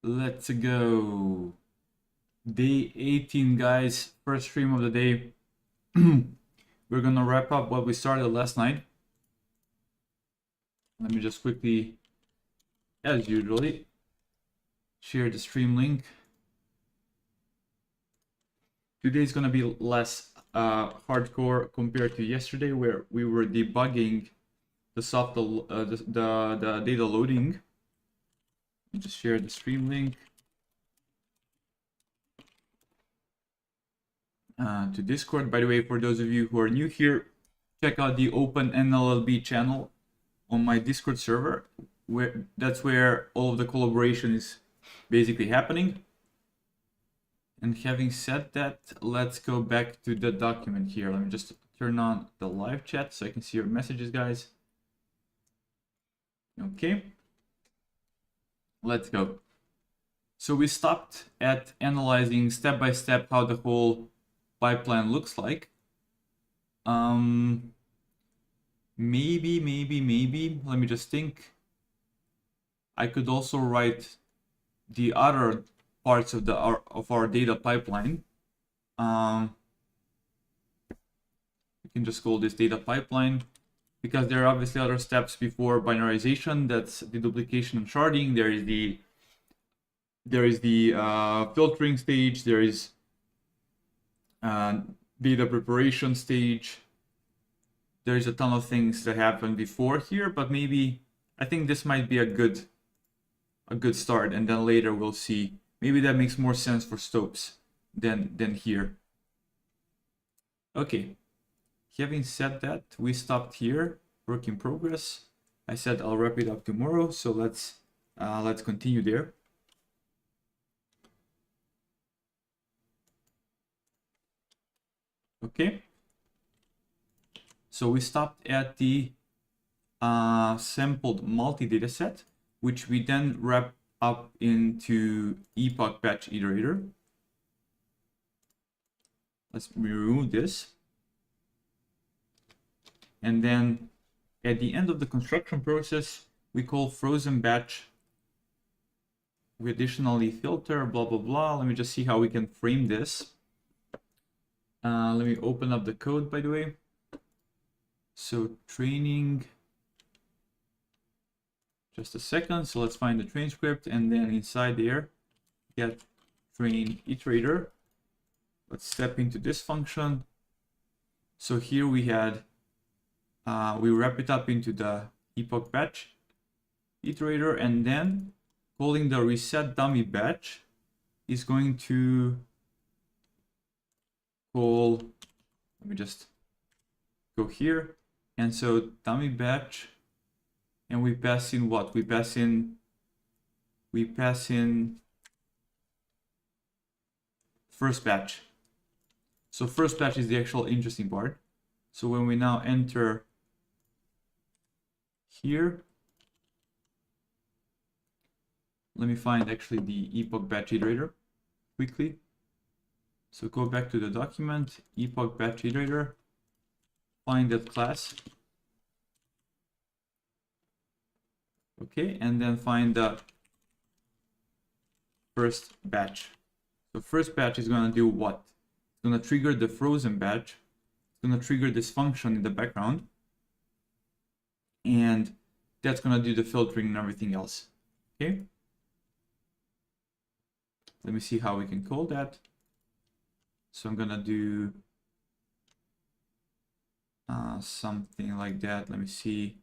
Let's go. Day 18, guys. First stream of the day. We're gonna wrap up what we started last night. Let me just quickly, as usually, share the stream link. Today is gonna be less hardcore compared to yesterday, where we were debugging the data loading. Just share the stream link to Discord. By the way, for those of you who are new here, check out the Open NLLB channel on my Discord server. That's where all of the collaboration is basically happening. And having said that, let's go back to the document here. Let me just turn on the live chat so I can see your messages, guys. Okay. Let's go. So we stopped at analyzing step by step how the whole pipeline looks like. Maybe, let me just think. I could also write the other parts of our data pipeline. We can just call this data pipeline, because there are obviously other steps before binarization. That's the duplication and sharding. There is the filtering stage. There is data preparation stage. There's a ton of things that happen before here, but maybe I think this might be a good start, and then later we'll see. Maybe that makes more sense for Stopes than here. Okay. Having said that, we stopped here. Work in progress. I said I'll wrap it up tomorrow, so let's continue there. Okay. So we stopped at the sampled multi-data set, which we then wrap up into epoch batch iterator. Let's remove this. And then at the end of the construction process, we call frozen batch. We additionally filter, blah, blah, blah. Let me just see how we can frame this. Let me open up the code, by the way. So training, just a second. So let's find the train script, and then inside there, get train iterator. Let's step into this function. So here we had, we wrap it up into the epoch batch iterator, and then calling the reset dummy batch is going to call, let me just go here. And so dummy batch, and we pass in what? We pass in first batch. So first batch is the actual interesting part. So when we now enter here, let me find actually the epoch batch iterator quickly. So go back to the document, epoch batch iterator, find that class. Okay, and then find the first batch. So first batch is going to do what? It's going to trigger the frozen batch. It's going to trigger this function in the background. And that's going to do the filtering and everything else. Okay. Let me see how we can call that. So I'm going to do something like that. Let me see.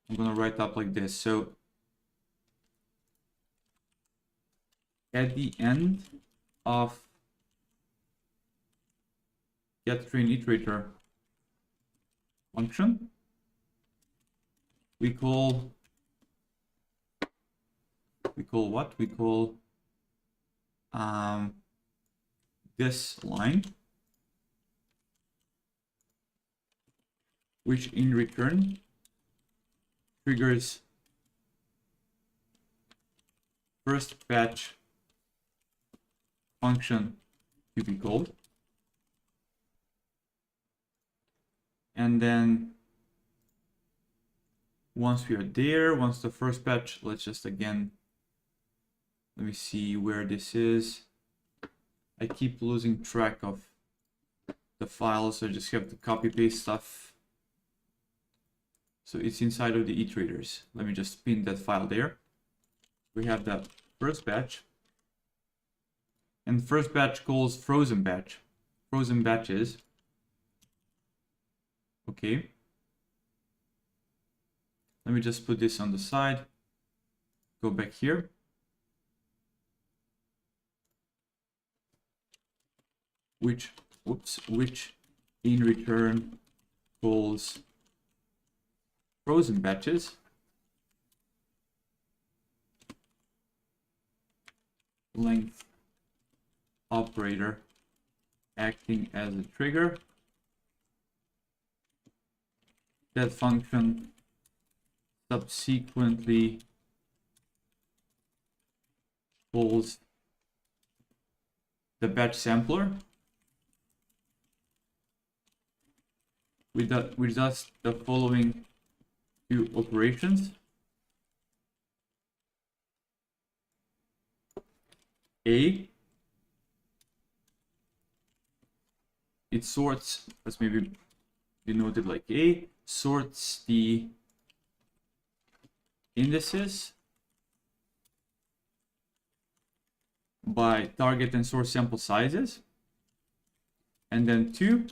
I'm going to write up like this. So at the end of get train iterator function, we call what? We call this line, which in return triggers first batch function to be called. And then once we are there, once the first batch, let's just again, let me see where this is. I keep losing track of the files, so I just have to copy paste stuff. So it's inside of the itrators. Let me just pin that file there. We have that first batch. And first batch calls frozen batch. Frozen batches. Okay. Let me just put this on the side. Go back here. Which in return calls frozen batches. Length operator acting as a trigger. That function subsequently calls the batch sampler, which does the following two operations. A, it sorts, let's maybe denote it like A, sorts the indices by target and source sample sizes. And then 2,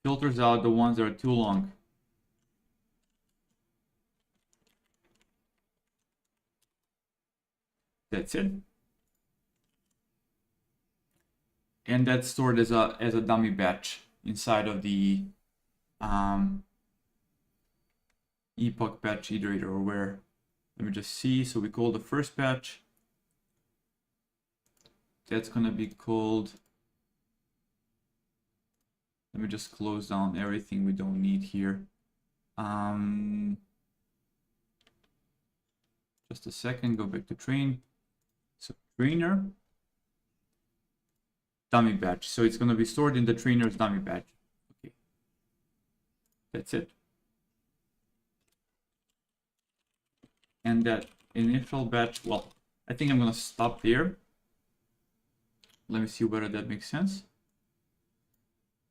filters out the ones that are too long. That's it. And that's stored as a dummy batch inside of the epoch batch iterator, or where, let me just see. So we call the first batch. That's gonna be called, let me just close down everything we don't need here. Just a second, go back to train. So trainer, dummy batch. So it's going to be stored in the trainer's dummy batch. Okay, that's it. And that initial batch, well, I think I'm going to stop there. Let me see whether that makes sense.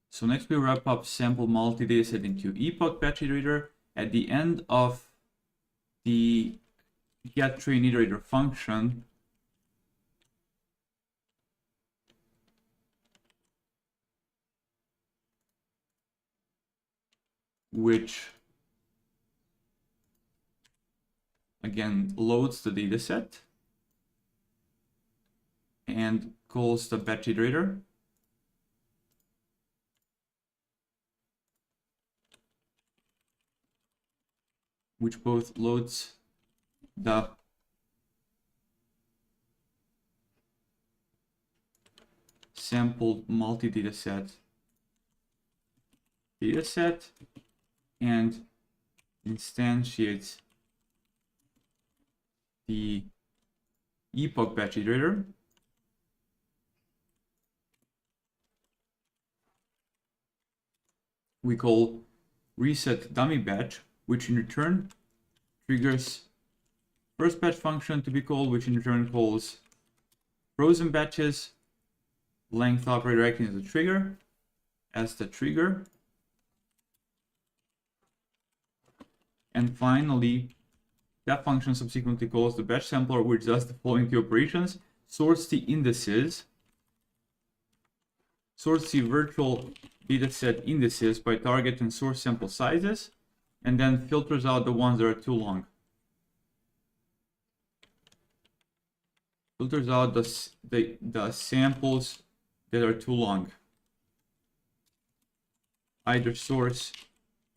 So next we wrap up sample multi-dataset into epoch batch iterator. At the end of the get train iterator function, which again loads the dataset and calls the batch iterator. Which both loads the sampled multi-dataset and instantiates the epoch batch iterator. We call reset dummy batch, which in return triggers first batch function to be called, which in return calls frozen batches, length operator acting as a trigger, and finally that function subsequently calls the batch sampler, which does the following two operations: sorts the indices, sorts the virtual dataset indices by target and source sample sizes, and then filters out the ones that are too long. Filters out the samples that are too long, either source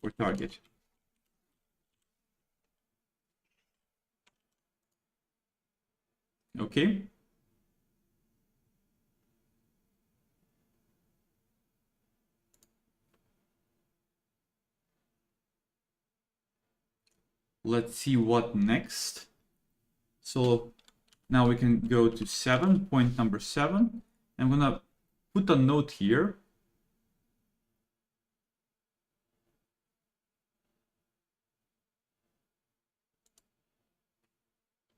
or target. Okay. Let's see what next. So now we can go to 7, point number 7. I'm gonna put a note here.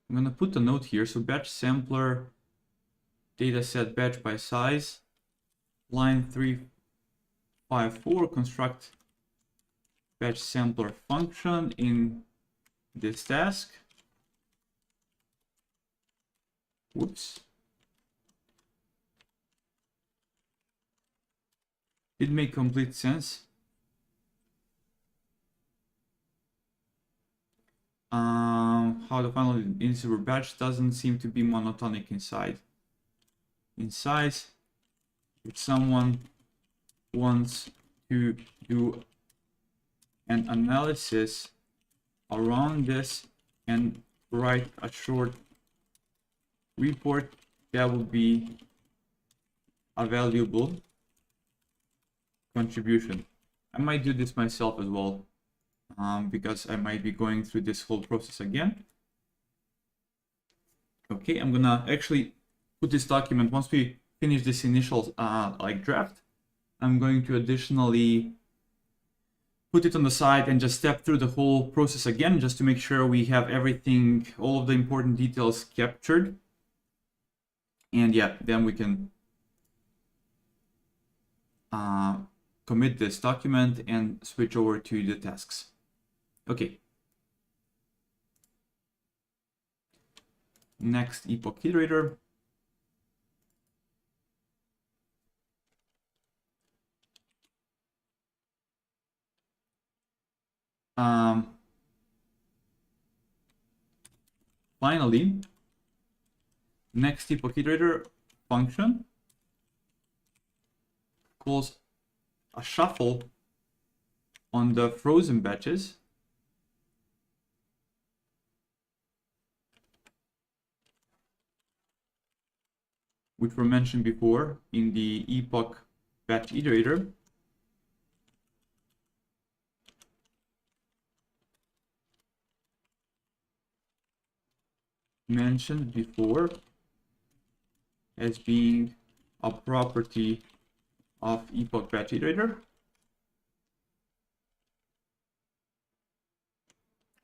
I'm gonna put a note here. So batch sampler dataset batch by size, line 354, construct batch sampler function in this task. Whoops. It made complete sense. How the final indices batch doesn't seem to be monotonic inside. In size, if someone wants to do an analysis around this and write a short report, that would be a valuable contribution. I might do this myself as well, because I might be going through this whole process again. Okay, I'm gonna actually put this document, once we finish this initial draft, I'm going to additionally put it on the side and just step through the whole process again, just to make sure we have everything, all of the important details captured. And yeah, then we can commit this document and switch over to the tasks. Okay. Next, epoch iterator. Finally, next epoch iterator function calls a shuffle on the frozen batches which were mentioned before in the epoch batch iterator. Mentioned before as being a property of epoch batch iterator.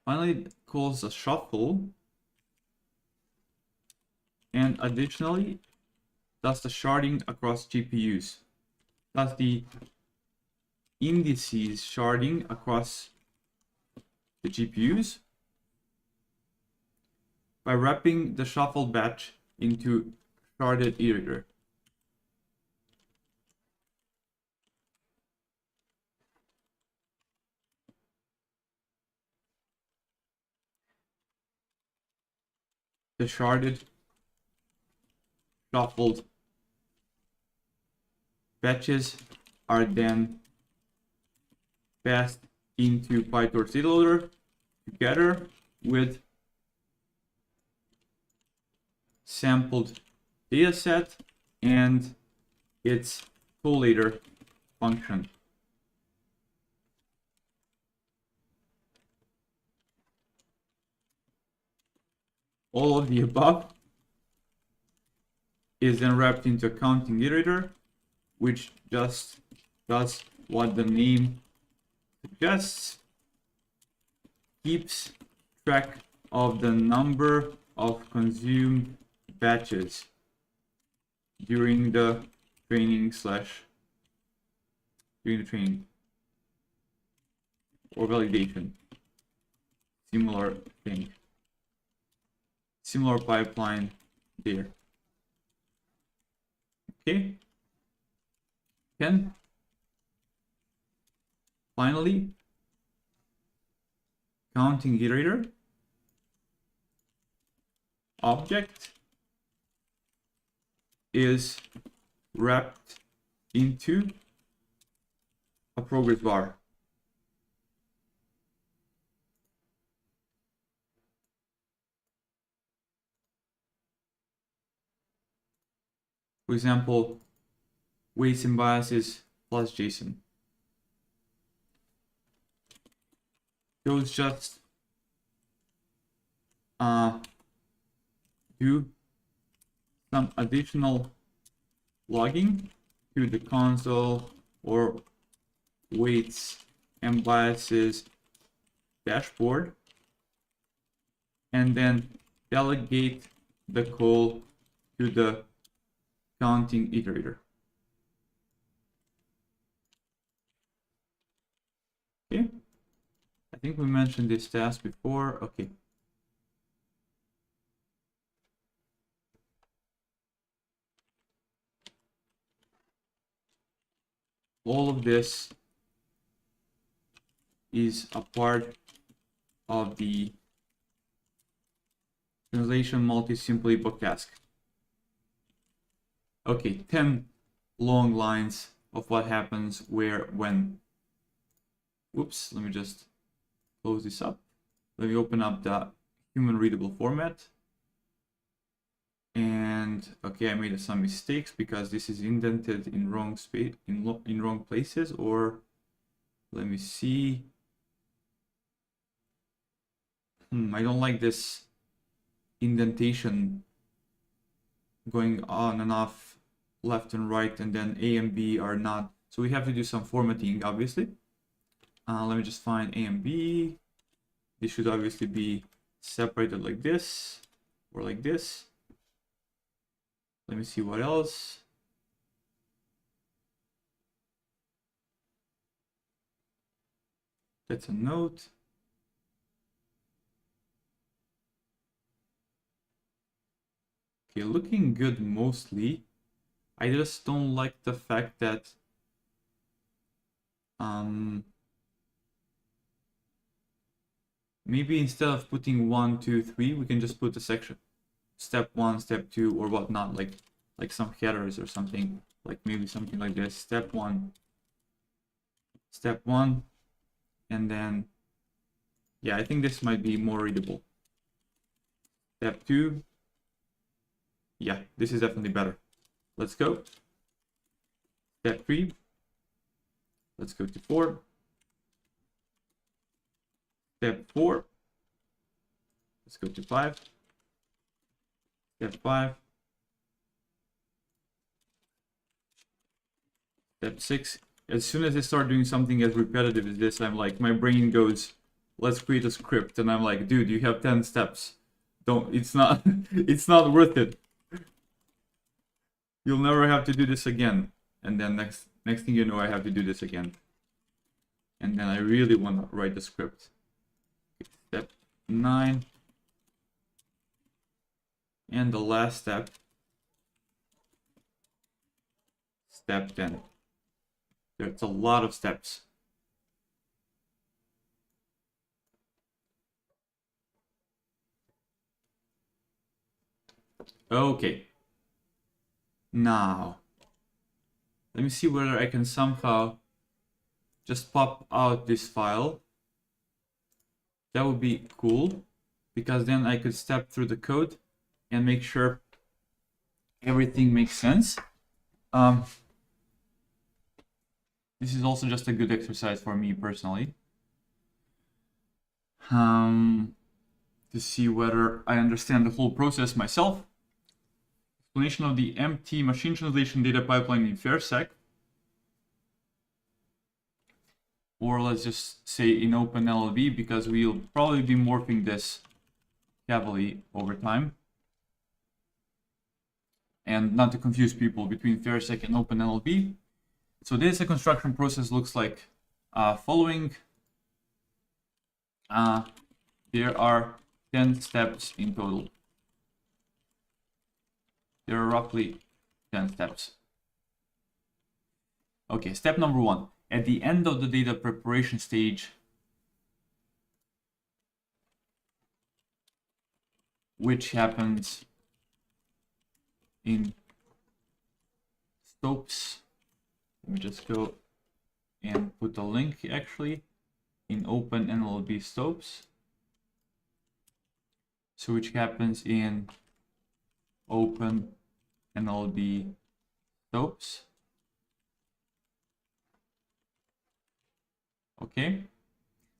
Finally, it calls a shuffle, and additionally does the sharding across GPUs. Does the indices sharding across the GPUs by wrapping the shuffle batch into sharded iterator. The sharded shuffled batches are then passed into PyTorch data loader together with sampled dataset and its collator function. All of the above is then wrapped into a counting iterator, which just does what the name suggests, keeps track of the number of consumed batches during the training or validation. Similar thing. Similar pipeline there. Okay. Then finally, counting iterator object is wrapped into a progress bar. For example, weights and biases plus JSON. Those just do some additional logging to the console or weights and biases dashboard, and then delegate the call to the counting iterator. Okay, I think we mentioned this task before. Okay. All of this is a part of the translation multi-simply book task. Okay, 10 long lines of what happens where, when. Whoops, let me just close this up. Let me open up the human readable format. And okay, I made some mistakes because this is indented in wrong space, in wrong places, or let me see. I don't like this indentation going on and off, left and right, and then A and B are not. So we have to do some formatting, obviously. Let me just find A and B. This should obviously be separated like this or like this. Let me see what else. That's a note. Okay, looking good mostly. I just don't like the fact that maybe instead of putting 1, 2, 3, we can just put a section. Step 1, step 2, or whatnot, like some headers or something, like maybe something like this. Step 1, and then, yeah, I think this might be more readable. Step 2, yeah, this is definitely better. Let's go. Step 3, let's go to 4. Step 4, let's go to 5. Step 5. Step 6. As soon as I start doing something as repetitive as this, I'm like, my brain goes, let's create a script. And I'm like, dude, you have 10 steps. Don't, it's not, it's not worth it. You'll never have to do this again. And then next thing you know, I have to do this again. And then I really want to write the script. Step 9. And the last step, step 10. There's a lot of steps. Okay. Now, let me see whether I can somehow just pop out this file. That would be cool, because then I could step through the code and make sure everything makes sense. This is also just a good exercise for me personally. To see whether I understand the whole process myself. Explanation of the empty machine translation data pipeline in FairSec. Or let's just say in OpenNLLB, because we'll probably be morphing this heavily over time. And not to confuse people between FairSec and OpenNLLB. So this construction process looks like following. There are 10 steps in total. There are roughly 10 steps. Okay, step number 1. At the end of the data preparation stage, which happens in Stopes. Let me just go and put a link actually in OpenNLLB Stopes. So which happens in OpenNLLB Stopes. Okay,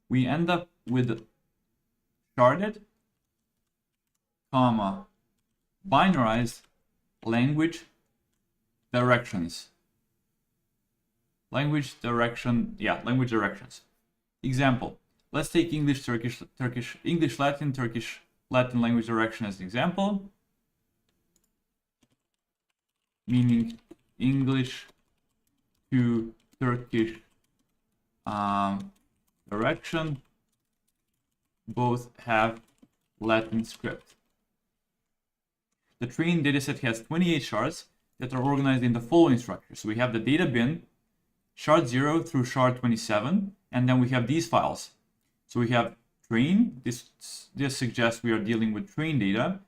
we end up with sharded, comma, binarized language directions. Language directions. Example, let's take English, Turkish, English, Latin, Turkish, Latin language direction as an example, meaning English to Turkish direction. Both have Latin script. The trained dataset has 28 shards that are organized in the following structure. So we have the data bin, shard 0 through shard 27, and then we have these files. So we have train. This suggests we are dealing with train data.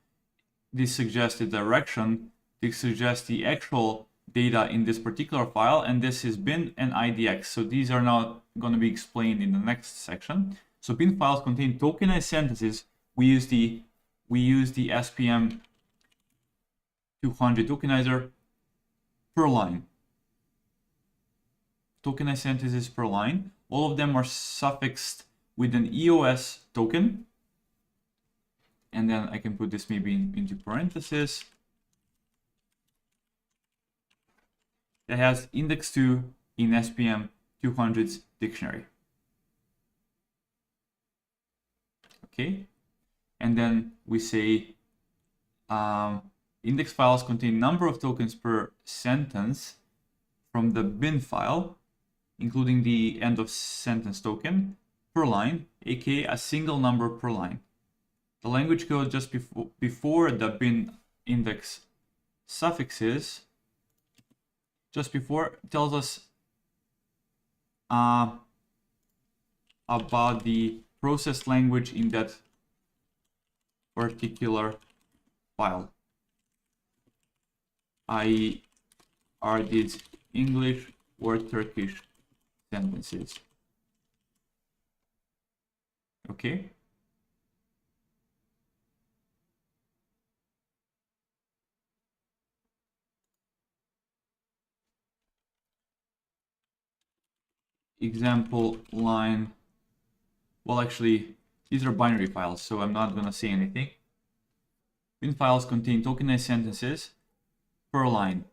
This suggests the direction. This suggests the actual data in this particular file, and this is bin and IDX. So these are now going to be explained in the next section. So bin files contain tokenized sentences. We use the SPM 200 tokenizer per line. Tokenized sentences per line. All of them are suffixed with an EOS token. And then I can put this maybe into parentheses. That has index 2 in SPM 200's dictionary. Okay, and then we say index files contain number of tokens per sentence from the bin file, including the end of sentence token per line, aka a single number per line. The language code just before the bin index suffixes, just before, tells us about the processed language in that particular file, i.e. are these English or Turkish sentences. Okay. Example line. Well, actually, these are binary files, so I'm not going to say anything. Bin files contain tokenized sentences per line,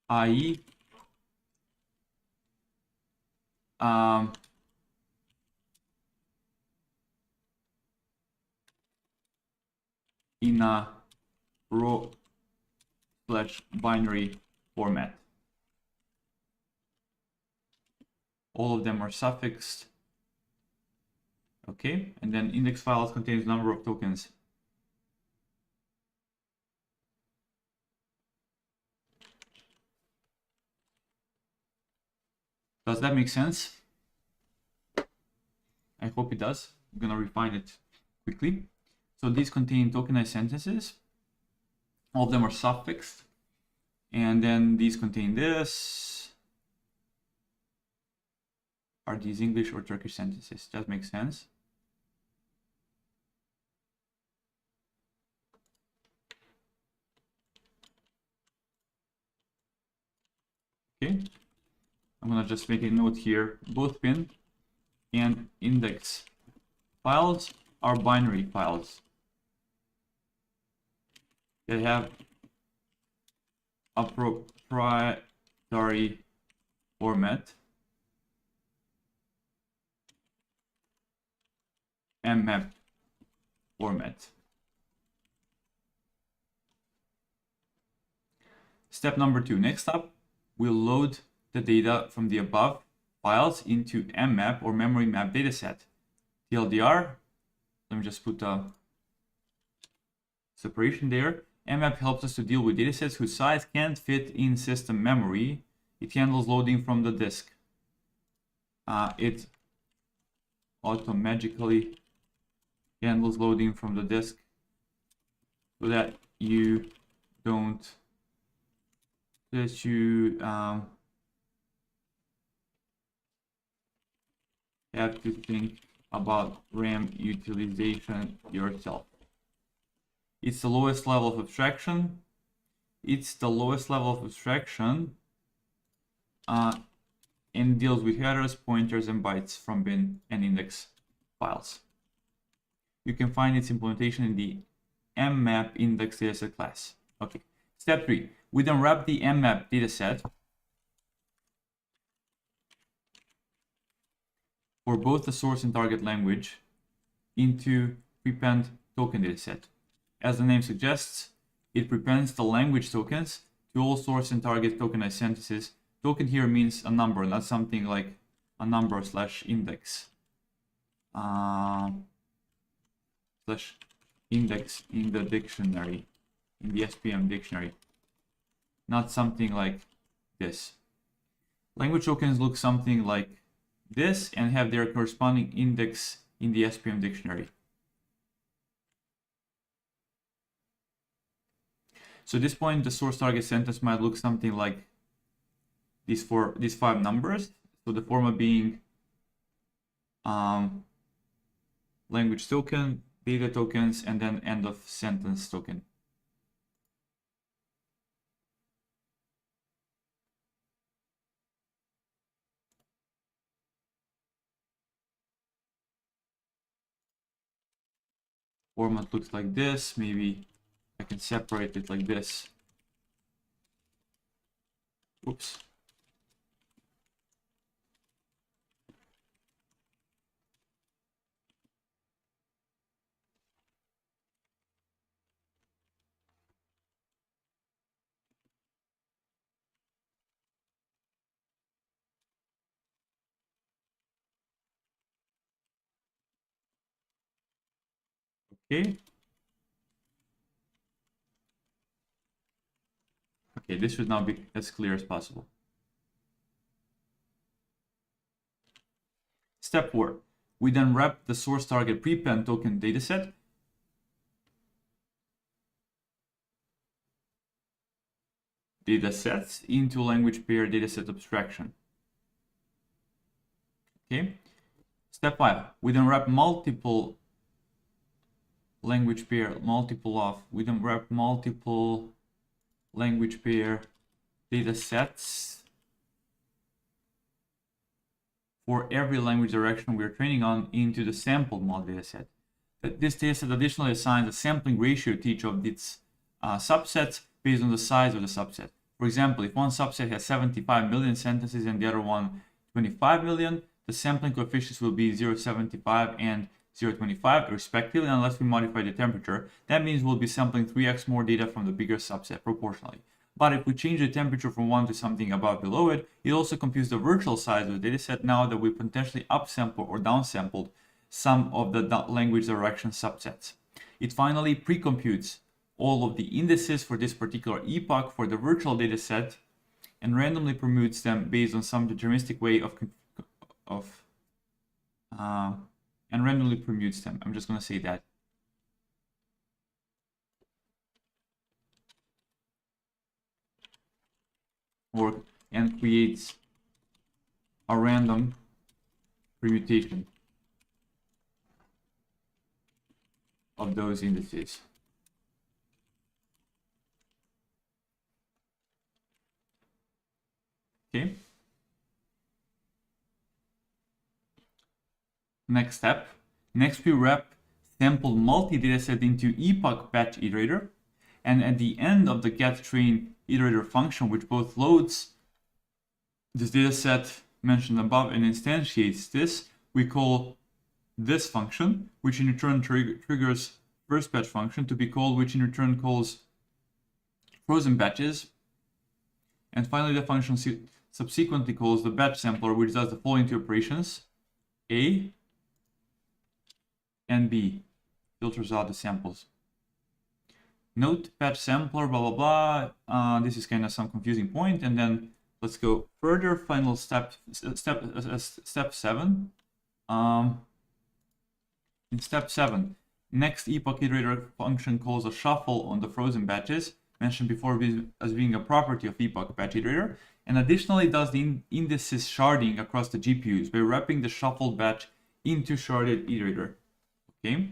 i.e. in a raw/binary format. All of them are suffixed. Okay, and then index files contains number of tokens. Does that make sense? I hope it does. I'm gonna refine it quickly. So these contain tokenized sentences. All of them are suffixed. And then these contain this. Are these English or Turkish sentences? That makes sense. Okay, I'm gonna just make a note here. Both bin and index files are binary files. They have a proprietary format, mmap format. Step number 2. Next up, we'll load the data from the above files into mmap or memory map dataset. TLDR, let me just put a separation there. mmap helps us to deal with datasets whose size can't fit in system memory. It handles loading from the disk. It automatically handles loading from the disk so that you don't have to think about RAM utilization yourself. It's the lowest level of abstraction. And deals with headers, pointers, and bytes from bin and index files. You can find its implementation in the mmap index dataset class. Okay. Step 3. We then wrap the mmap dataset for both the source and target language into prepend token dataset. As the name suggests, it prepends the language tokens to all source and target tokenized sentences. Token here means a number, not something like a number slash index. Slash index in the dictionary, in the SPM dictionary. Not something like this. Language tokens look something like this and have their corresponding index in the SPM dictionary. So at this point, the source target sentence might look something like these 5 numbers. So the format being language token, data tokens, and then end of sentence token. Format looks like this. Maybe I can separate it like this. Oops. Okay. Okay, this should now be as clear as possible. Step 4. We then wrap the source target prepend token dataset datasets into language pair dataset abstraction. Okay. Step 5. We then wrap multiple language pair, we then wrap multiple language pair datasets for every language direction we're training on into the sampled model dataset. This dataset additionally assigns a sampling ratio to each of its subsets based on the size of the subset. For example, if one subset has 75 million sentences and the other one 25 million, the sampling coefficients will be 0.75 and 0.25 respectively, unless we modify the temperature. That means we'll be sampling 3x more data from the bigger subset proportionally. But if we change the temperature from 1 to something above below it, it also computes the virtual size of the dataset now that we potentially upsampled or downsampled some of the language direction subsets. It finally pre-computes all of the indices for this particular epoch for the virtual dataset and randomly permutes them based on some deterministic way and randomly permutes them. I'm just going to say that. And creates a random permutation of those indices. Okay. Next step. Next we wrap sampled multi-dataset into epoch batch iterator, and at the end of the getTrain iterator function, which both loads this dataset mentioned above and instantiates this, we call this function, which in return triggers first batch function to be called, which in return calls frozen batches, and finally the function subsequently calls the batch sampler, which does the following two operations: A and B, filters out the samples. Note batch sampler, blah blah blah. This is kind of some confusing point, and then let's go further. Final step 7. In step 7, next epoch iterator function calls a shuffle on the frozen batches mentioned before as being a property of epoch batch iterator, and additionally does the indices sharding across the GPUs by wrapping the shuffled batch into sharded iterator. Okay.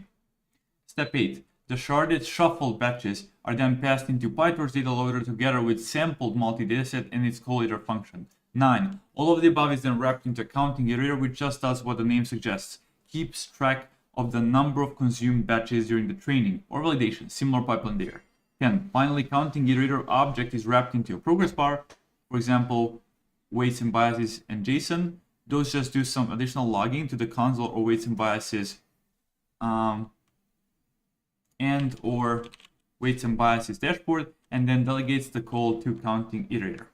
Step 8. The sharded shuffled batches are then passed into PyTorch data loader together with sampled multi-dataset and its collator function. 9. All of the above is then wrapped into a counting iterator, which just does what the name suggests. Keeps track of the number of consumed batches during the training or validation, similar pipeline there. 10. Finally, counting iterator object is wrapped into a progress bar, for example, weights and biases and JSON. those just do some additional logging to the console or weights and biases and or weights and biases dashboard, and then delegates the call to counting iterator.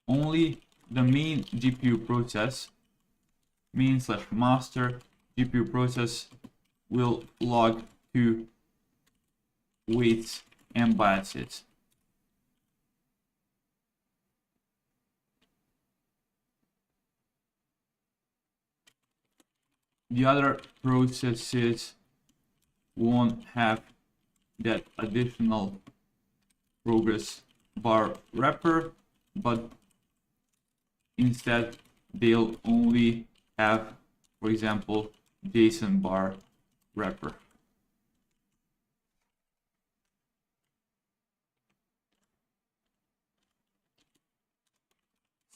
Only the main GPU process, main/master GPU process, will log to weights and biases. The other processes won't have that additional progress bar wrapper, but instead they'll only have, for example, JSON bar wrapper.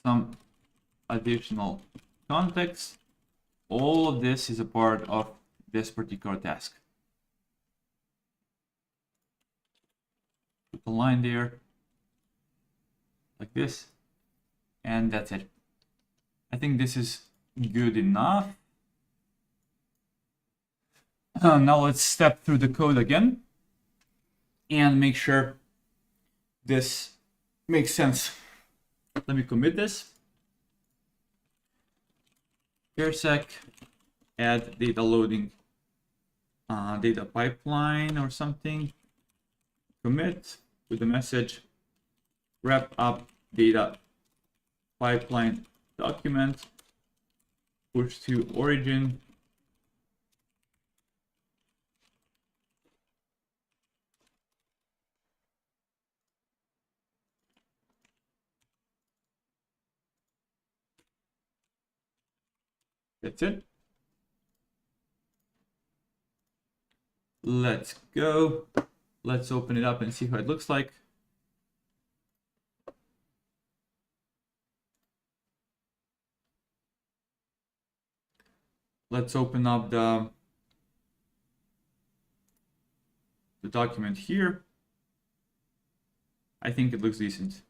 Some additional context. All of this is a part of this particular task. Put a line there, like this, and that's it. I think this is good enough. Now let's step through the code again and make sure this makes sense. Let me commit this. Parsec, add data loading, data pipeline or something. Commit with the message, wrap up data pipeline document, push to origin. That's it. Let's go. Let's open it up and see how it looks like. Let's open up the document here. I think it looks decent.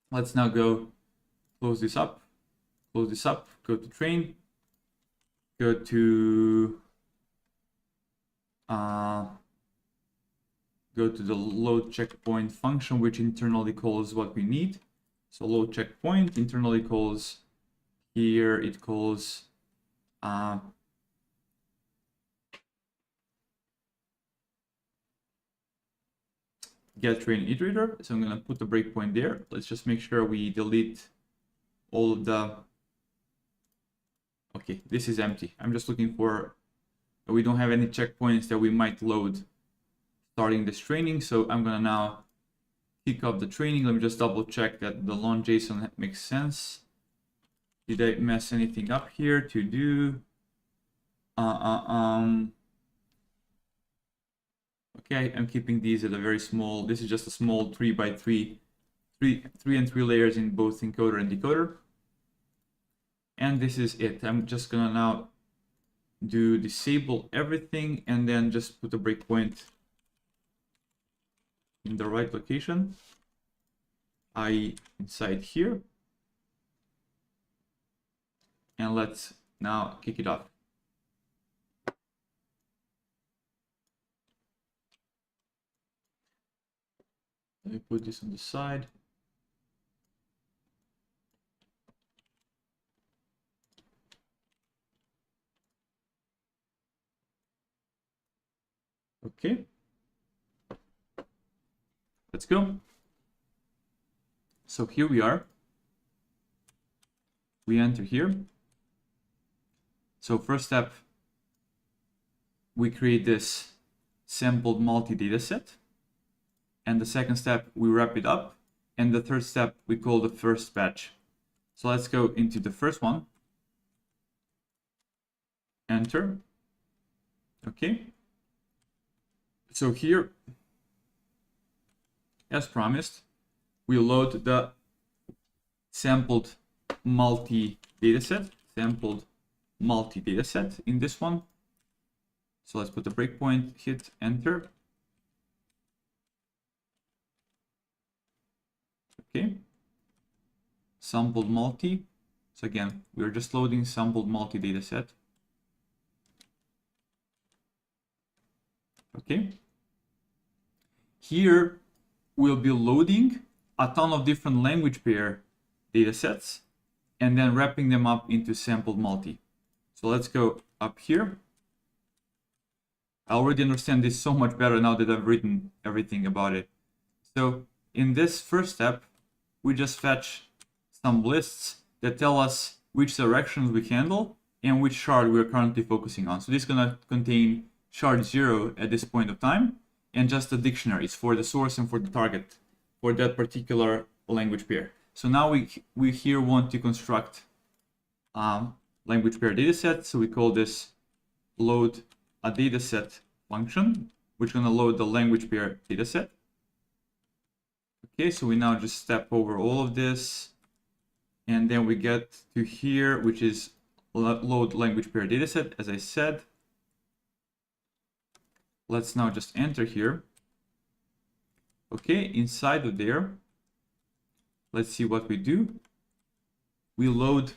Let's now go close this up, go to train, go to the load checkpoint function, which internally calls what we need. So load checkpoint internally calls, here it calls get train iterator. So I'm gonna put the breakpoint there. Let's just make sure we delete all of the, okay, this is empty. I'm just looking for, we don't have any checkpoints that we might load starting this training. So I'm gonna now kick off the training. Let me just double check that the launch JSON makes sense. Did I mess anything up here? To do, okay, I'm keeping these at a very small, this is just a small 3x3, 3 and 3 layers in both encoder and decoder. And this is it. I'm just gonna now do disable everything and then just put a breakpoint in the right location, i.e. inside here. And let's now kick it off. Let me put this on the side. Okay. Let's go. So here we are. We enter here. So first step, we create this sampled multi-data set. And the second step, we wrap it up. And the third step, we call the first batch. So let's go into the first one. Enter. Okay. So here, as promised, we load the sampled multi-dataset, in this one. So let's put the breakpoint, hit enter. Okay. Sampled multi. So again, we're just loading sampled multi data set. Okay. Here we'll be loading a ton of different language pair data sets and then wrapping them up into sampled multi. So let's go up here. I already understand this so much better now that I've written everything about it. So in this first step, we just fetch some lists that tell us which directions we handle and which shard we're currently focusing on. So this is gonna contain shard 0 at this point of time, and just the dictionaries for the source and for the target for that particular language pair. So now we here want to construct language pair dataset. So we call this load a dataset function, which is going to load the language pair dataset. Okay, so we now just step over all of this, and then we get to here, which is load language pair dataset, as I said. Let's now just enter here. Okay, inside of there, let's see what we do. We load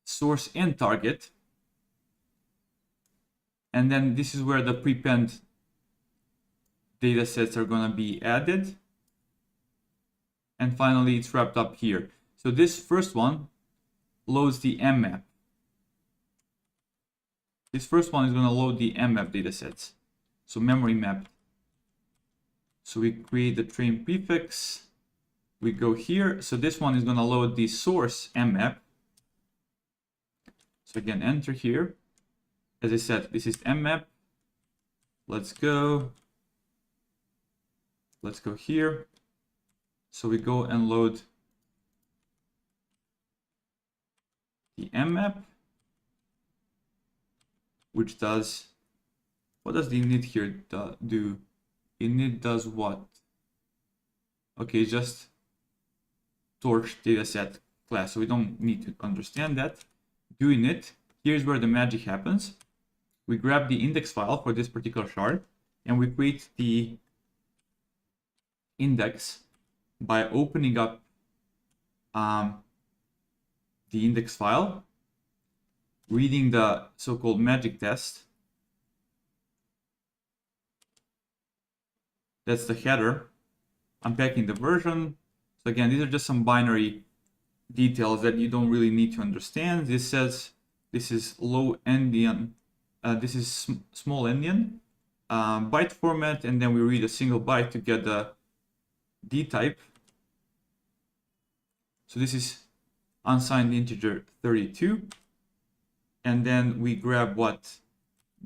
source and target. And then this is where the prepend data sets are going to be added. And finally, it's wrapped up here. So this first one loads the mmap. This first one is going to load the mmap data sets. So memory mapped. So we create the train prefix. We go here. So this one is going to load the source mmap. So again, enter here. As I said, this is mmap. Let's go. Let's go here. So we go and load the mmap, which does, what does the init here do? Init does what? Okay, just torch dataset class. So we don't need to understand that. Do init. Here's where the magic happens. We grab the index file for this particular shard, and we create the index by opening up the index file, reading the so-called magic test. That's the header. Unpacking the version. So again, these are just some binary details that you don't really need to understand. This says this is low endian. This is small endian byte format, and then we read a single byte to get the D type. So this is unsigned integer 32, and then we grab what?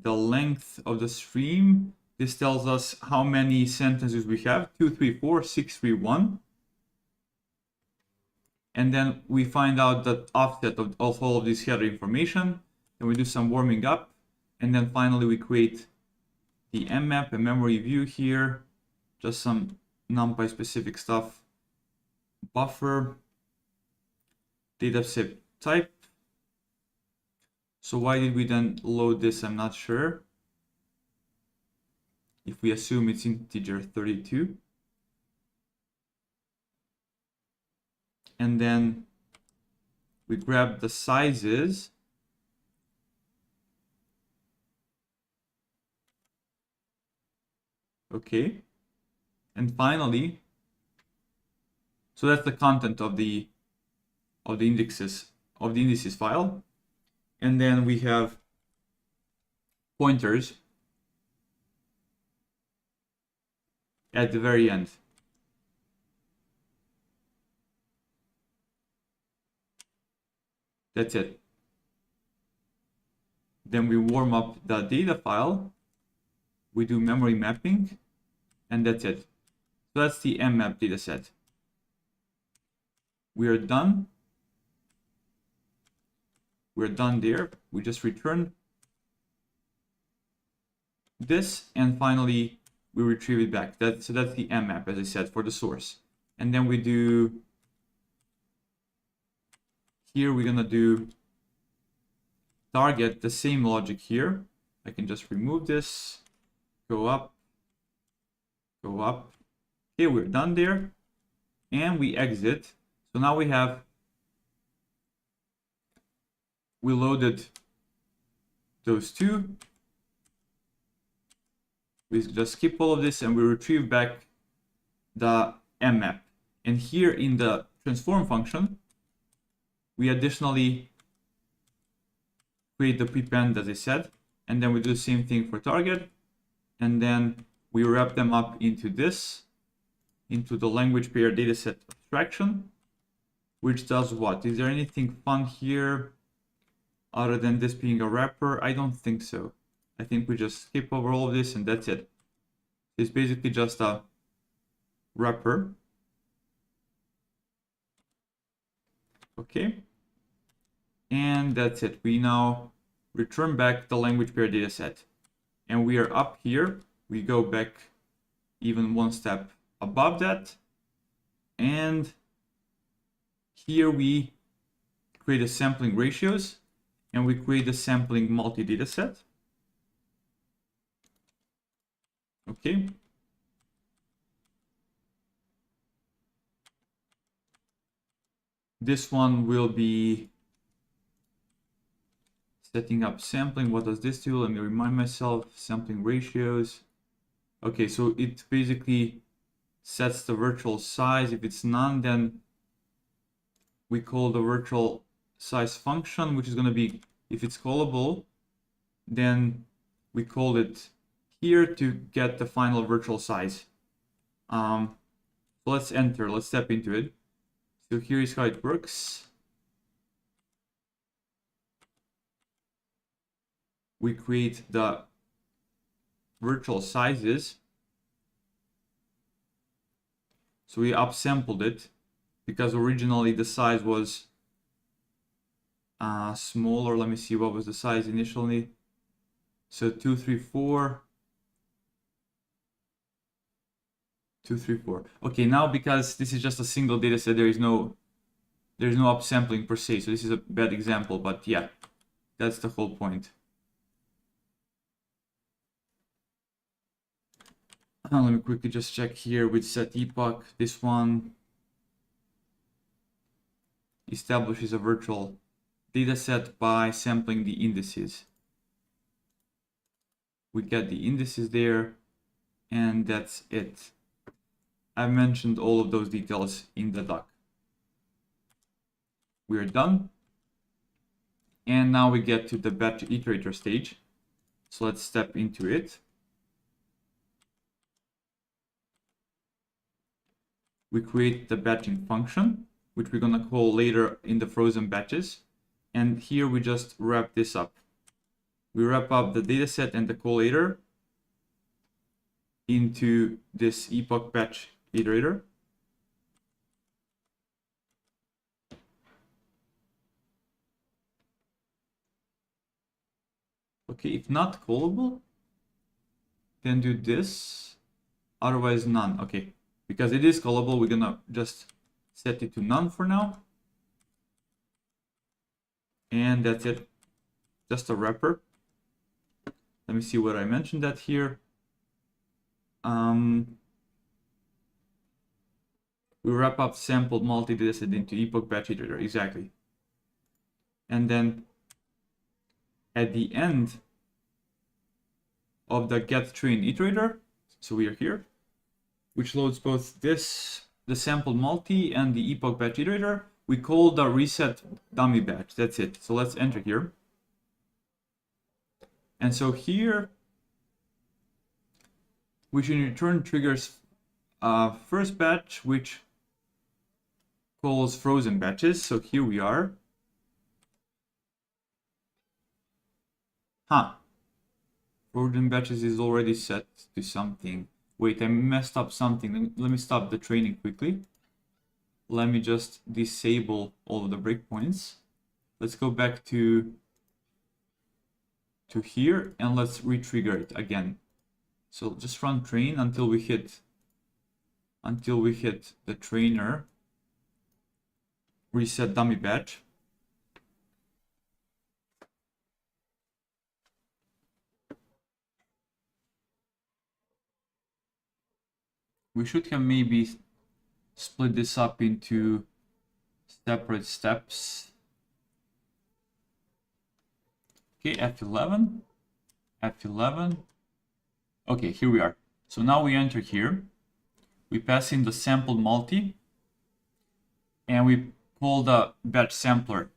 The length of the stream. This tells us how many sentences we have, 2, 3, 4, 6, 3, 1. And then we find out the offset of all of this header information, and we do some warming up, and then finally we create the mmap, a memory view here, just some NumPy specific stuff, buffer, dataset type. So why did we then load this? I'm not sure. If we assume it's integer 32. And then we grab the sizes. Okay. And finally, so that's the content of the indices file. And then we have pointers at the very end. That's it. Then we warm up the data file. We do memory mapping, and that's it. So that's the mmap dataset. We are done. We're done there. We just return this, and finally we retrieve it back. So that's the mmap, as I said, for the source. And then we do, here we're gonna do target, the same logic here. I can just remove this, go up, go up. Okay, we're done there. and we exit. So now we loaded those two. We just skip all of this and we retrieve back the mmap. And here in the transform function, we additionally create the prepend as I said, and then we do the same thing for target, and then we wrap them up into the language pair dataset abstraction, which does what? Is there anything fun here other than this being a wrapper? I don't think so. I think we just skip over all of this and that's it. It's basically just a wrapper. Okay. And that's it. We now return back the language pair dataset. And we are up here. We go back even one step above that. And here we create a sampling ratios and we create the sampling multi-dataset. Okay. This one will be setting up sampling. What does this do? Let me remind myself. Sampling ratios. Okay, so it basically sets the virtual size. If it's none, then we call the virtual size function, which is going to be, if it's callable, then we call it here to get the final virtual size. So let's enter, let's step into it. So here is how it works. We create the virtual sizes. So we upsampled it because originally the size was smaller. Let me see, what was the size initially? So 234. Okay, now because this is just a single data set, there's no upsampling per se. So this is a bad example, but yeah, that's the whole point. Let me quickly just check here with set epoch. This one establishes a virtual data set by sampling the indices. We get the indices there, and that's it. I've mentioned all of those details in the doc. We're done. And now we get to the batch iterator stage. So let's step into it. We create the batching function, which we're going to call later in the frozen batches. And here we just wrap this up. We wrap up the dataset and the collator into this epoch batch iterator. Okay, if not callable, then do this, otherwise none. Okay, because it is callable, we're gonna just set it to none for now. And that's it, just a wrapper. Let me see what I mentioned that here. We wrap up sampled multi-dataset into epoch batch iterator, exactly. And then at the end of the get train iterator, so we are here, which loads both this, the sampled multi, and the epoch batch iterator, we call the reset dummy batch. That's it. So let's enter here. And so here we should return triggers first batch, which calls frozen batches. So here we are. Frozen batches is already set to something. Wait, I messed up something. Let me stop the training quickly. Let me just disable all of the breakpoints. Let's go back to here and let's retrigger it again. So just run train until we hit the trainer reset dummy batch. We should have maybe split this up into separate steps. Okay, F11, F11. Okay, here we are. So now we enter here. We pass in the sampled multi, and we pull the batch sampler.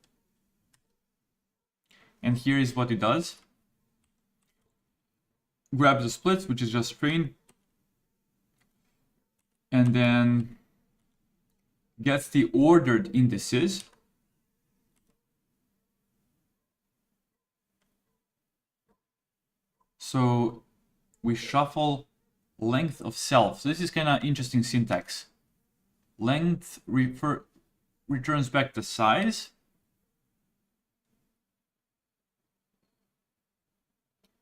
And here is what it does. Grabs the splits, which is just string, and then gets the ordered indices. So we shuffle length of self. So this is kind of interesting syntax. Length returns back the size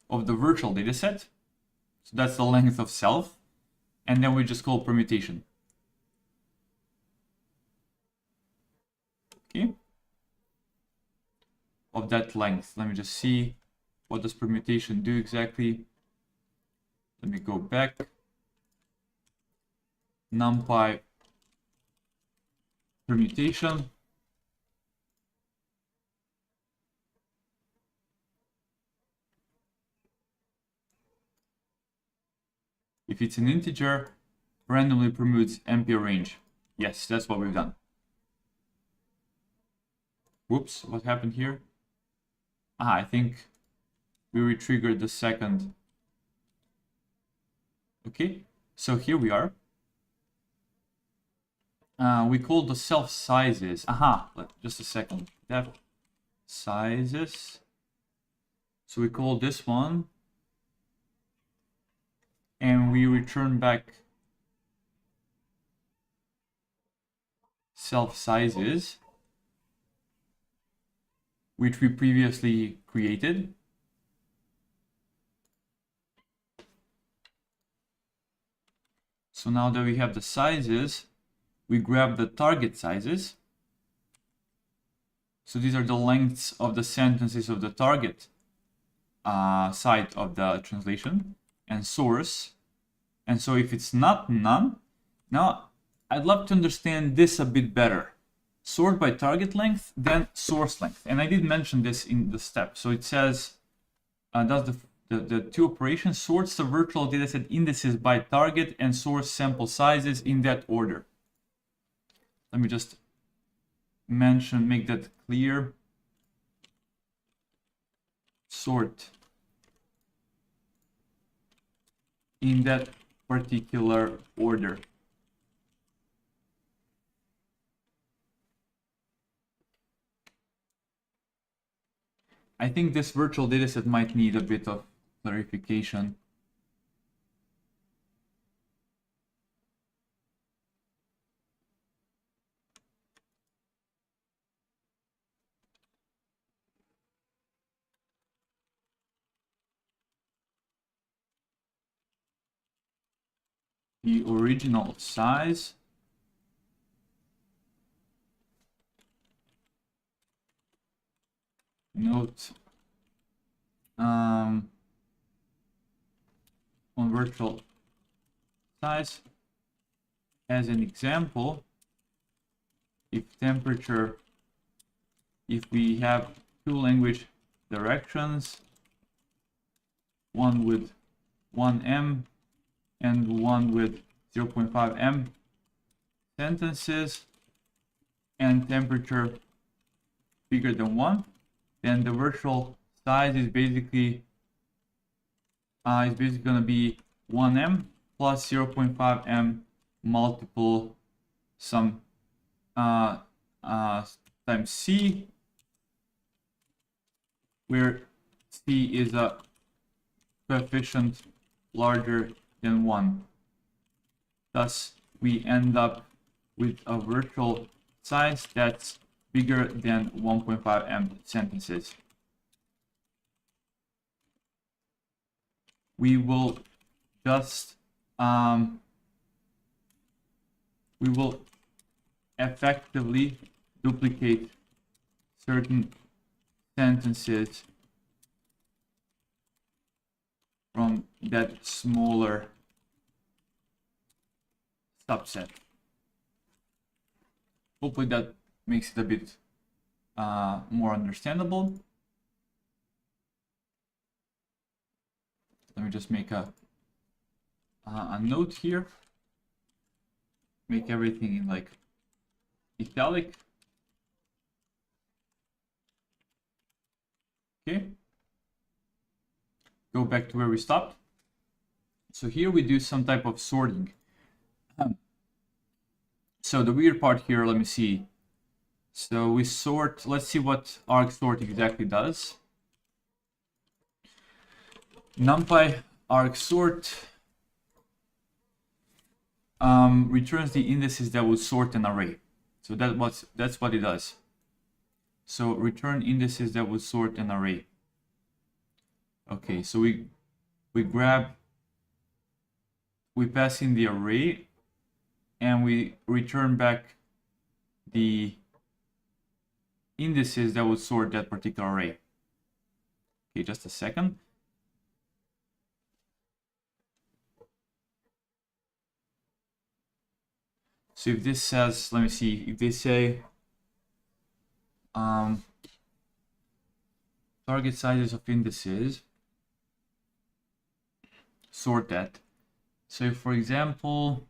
of the virtual data set. So that's the length of self. And then we just call permutation. Okay. Of that length. Let me just see what does permutation do exactly. Let me go back. NumPy permutation. If it's an integer, randomly permutes MP range. Yes, that's what we've done. Whoops, what happened here? I think we retriggered the second. Okay, so here we are. We call the self sizes. Just a second. Def sizes. So we call this one. And we return back self sizes, which we previously created. So now that we have the sizes, we grab the target sizes. So these are the lengths of the sentences of the target side of the translation, and source. And so if it's not none, now I'd love to understand this a bit better. Sort by target length, then source length. And I did mention this in the step. So it says, does the two operations, sorts the virtual dataset indices by target and source sample sizes in that order. Let me just make that clear. Sort in that particular order. I think this virtual dataset might need a bit of clarification. The original size. Note on virtual size as an example, if we have two language directions, one with 1M and one with 0.5M sentences, and temperature bigger than 1, then the virtual size is basically going to be 1M plus 0.5M multiple some times C, where C is a coefficient larger than 1. Thus, we end up with a virtual size that's bigger than 1.5M sentences. We will just we will effectively duplicate certain sentences from that smaller subset. Hopefully that makes it a bit more understandable. Let me just make a note here. Make everything in like italic. Okay. Go back to where we stopped. So here we do some type of sorting. So the weird part here, let me see. So we sort, let's see what argsort exactly does. NumPy argsort returns the indices that will sort an array. So that's what it does. So return indices that will sort an array. Okay, so we pass in the array and we return back the indices that will sort that particular array. Okay, just a second. So if this says, let me see, if they say target sizes of indices, sort that. So if, for example,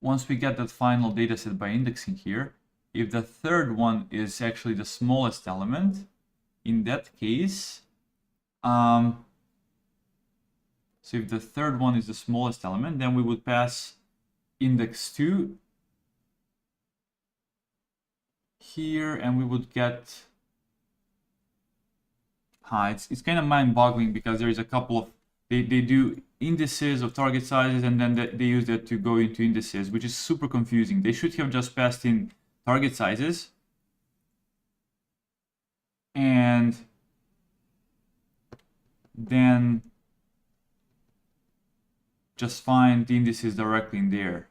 once we get that final data set by indexing here, if the third one is actually the smallest element, in that case, so if the third one is the smallest element, then we would pass index 2 here, and we would get it's kind of mind-boggling because there is a couple of they do indices of target sizes and then they use that to go into indices, which is super confusing. They should have just passed in target sizes and then just find the indices directly in there.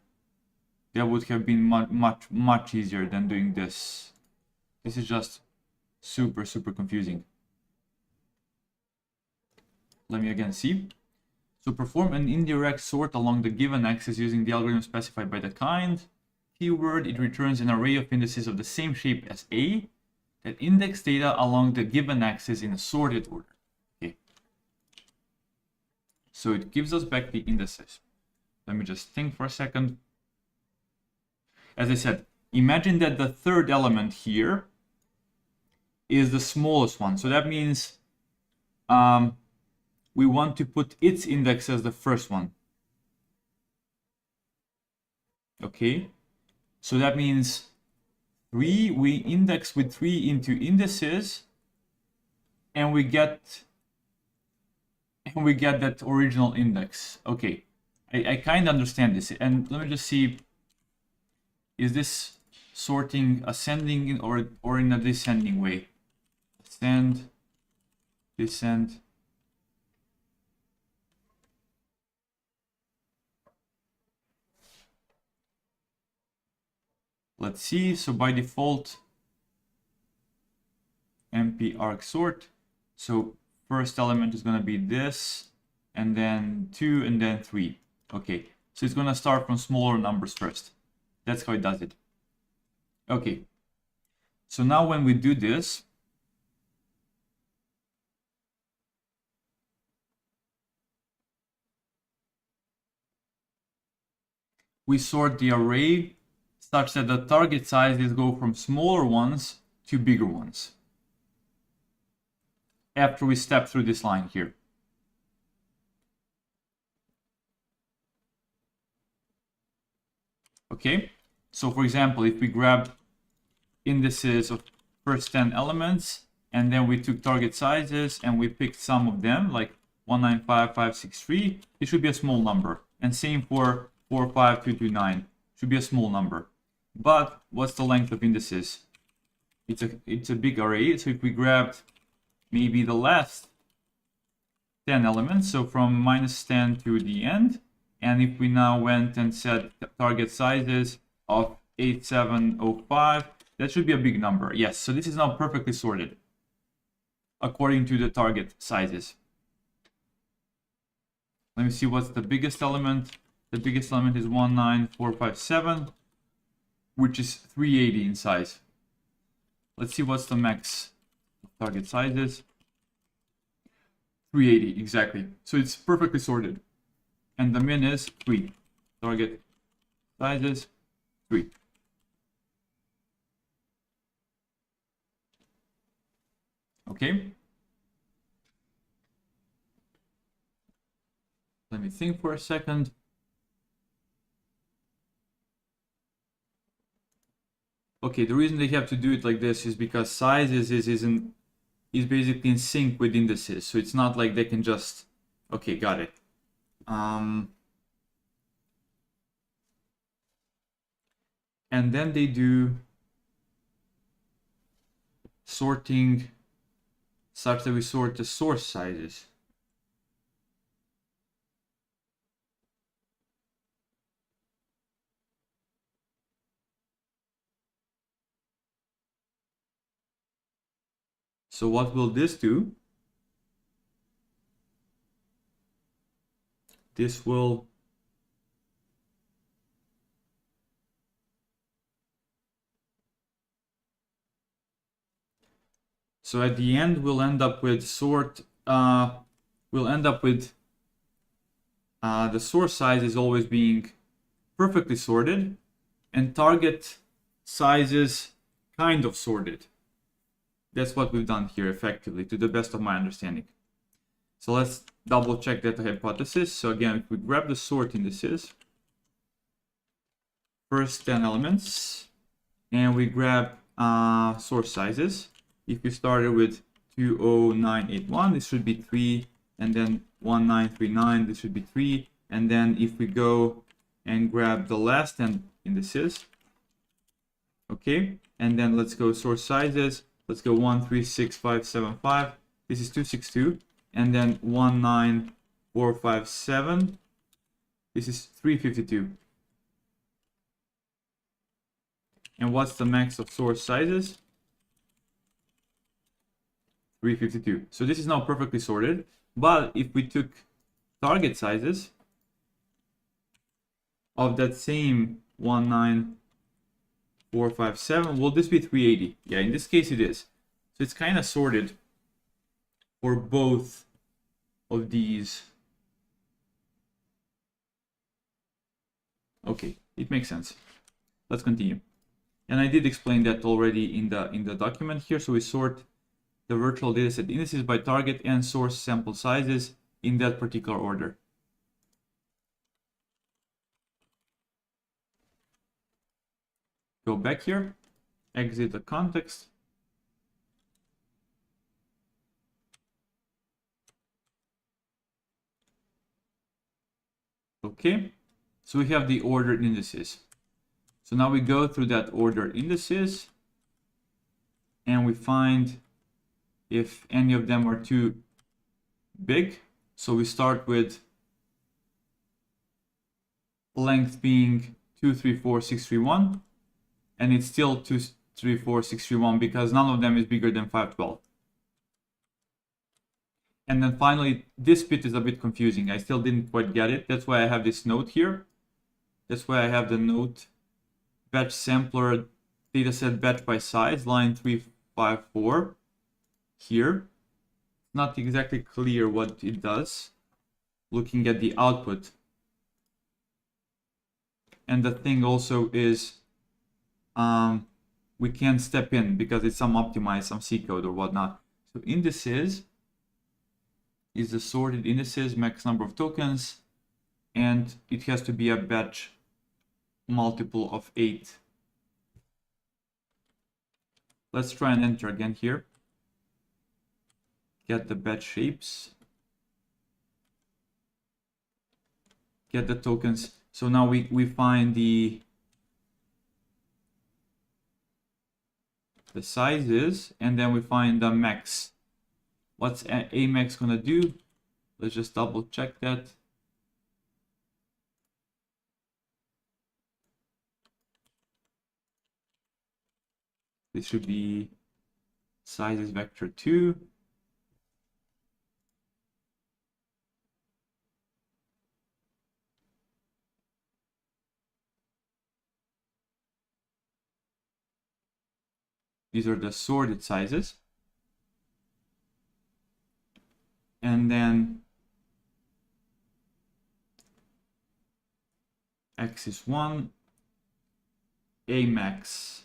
That would have been much easier than doing this. This is just super confusing. Let me again see. So perform an indirect sort along the given axis using the algorithm specified by the kind keyword. It returns an array of indices of the same shape as A that index data along the given axis in a sorted order. Okay. So it gives us back the indices. Let me just think for a second. As I said, imagine that the third element here is the smallest one. So that means we want to put its index as the first one. Okay, so that means 3, we index with 3 into indices, and we get that original index. Okay, I kind of understand this, and let me just see, is this sorting ascending or in a descending way? Ascend, descend. Let's see. So by default, np argsort. So first element is going to be this, and then 2, and then 3. Okay, so it's going to start from smaller numbers first. That's how it does it. Okay, so now when we do this, we sort the array such that the target sizes go from smaller ones to bigger ones after we step through this line here. Okay, so for example, if we grab indices of first 10 elements and then we took target sizes and we picked some of them, like 195,563, it should be a small number. And same for 45229, should be a small number. But what's the length of indices? It's a big array. So if we grabbed maybe the last 10 elements, so from -10 to the end, and if we now went and set target sizes of 8705, that should be a big number. Yes, so this is now perfectly sorted according to the target sizes. Let me see what's the biggest element. The biggest element is 19457. which is 380 in size. Let's see what's the max target size is. 380, exactly. So it's perfectly sorted. And the min is 3. Target size is 3. Okay. Let me think for a second. Okay, the reason they have to do it like this is because size is basically in sync with indices. So it's not like they can just, okay, got it. And then they do sorting such that we sort the source sizes. So what will this do? This will so at the end we'll end up with the source size is always being perfectly sorted and target sizes kind of sorted. That's what we've done here effectively, to the best of my understanding. So let's double check that hypothesis. So again, if we grab the sort indices, first 10 elements, and we grab source sizes. If we started with 20981, this should be 3, and then 1939, this should be 3, and then if we go and grab the last 10 indices, okay, and then let's go source sizes. Let's go 136575. This is 262. And then 19457. This is 352. And what's the max of source sizes? 352. So this is now perfectly sorted. But if we took target sizes of that same 19457, will this be 380? Yeah, in this case it is. So it's kind of sorted for both of these. Okay, it makes sense. Let's continue. And I did explain that already in the document here. So we sort the virtual dataset indices by target and source sample sizes in that particular order. Go back here, exit the context. Okay, so we have the ordered indices. So now we go through that ordered indices and we find if any of them are too big. So we start with length being 234631, and it's still 234631 because none of them is bigger than 512. And then finally, this bit is a bit confusing. I still didn't quite get it. That's why I have this note here. That's why I have the note batch sampler dataset batch by size, line 354 here. Not exactly clear what it does looking at the output. And the thing also is we can't step in because it's some optimized, some C code or whatnot. So indices is the sorted indices, max number of tokens, and it has to be a batch multiple of 8. Let's try and enter again here. Get the batch shapes. Get the tokens. So now we find the sizes, and then we find the max. What's a max gonna do? Let's just double check that. This should be sizes vector 2. These are the sorted sizes. And then x is 1, a max.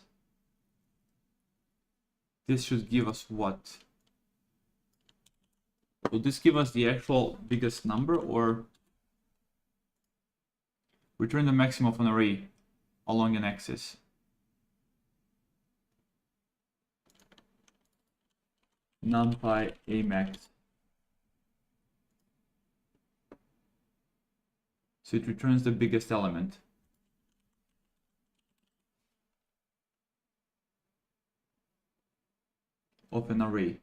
This should give us what? Will this give us the actual biggest number, or return the maximum of an array along an axis? NumPy a max. So it returns the biggest element. Of an array.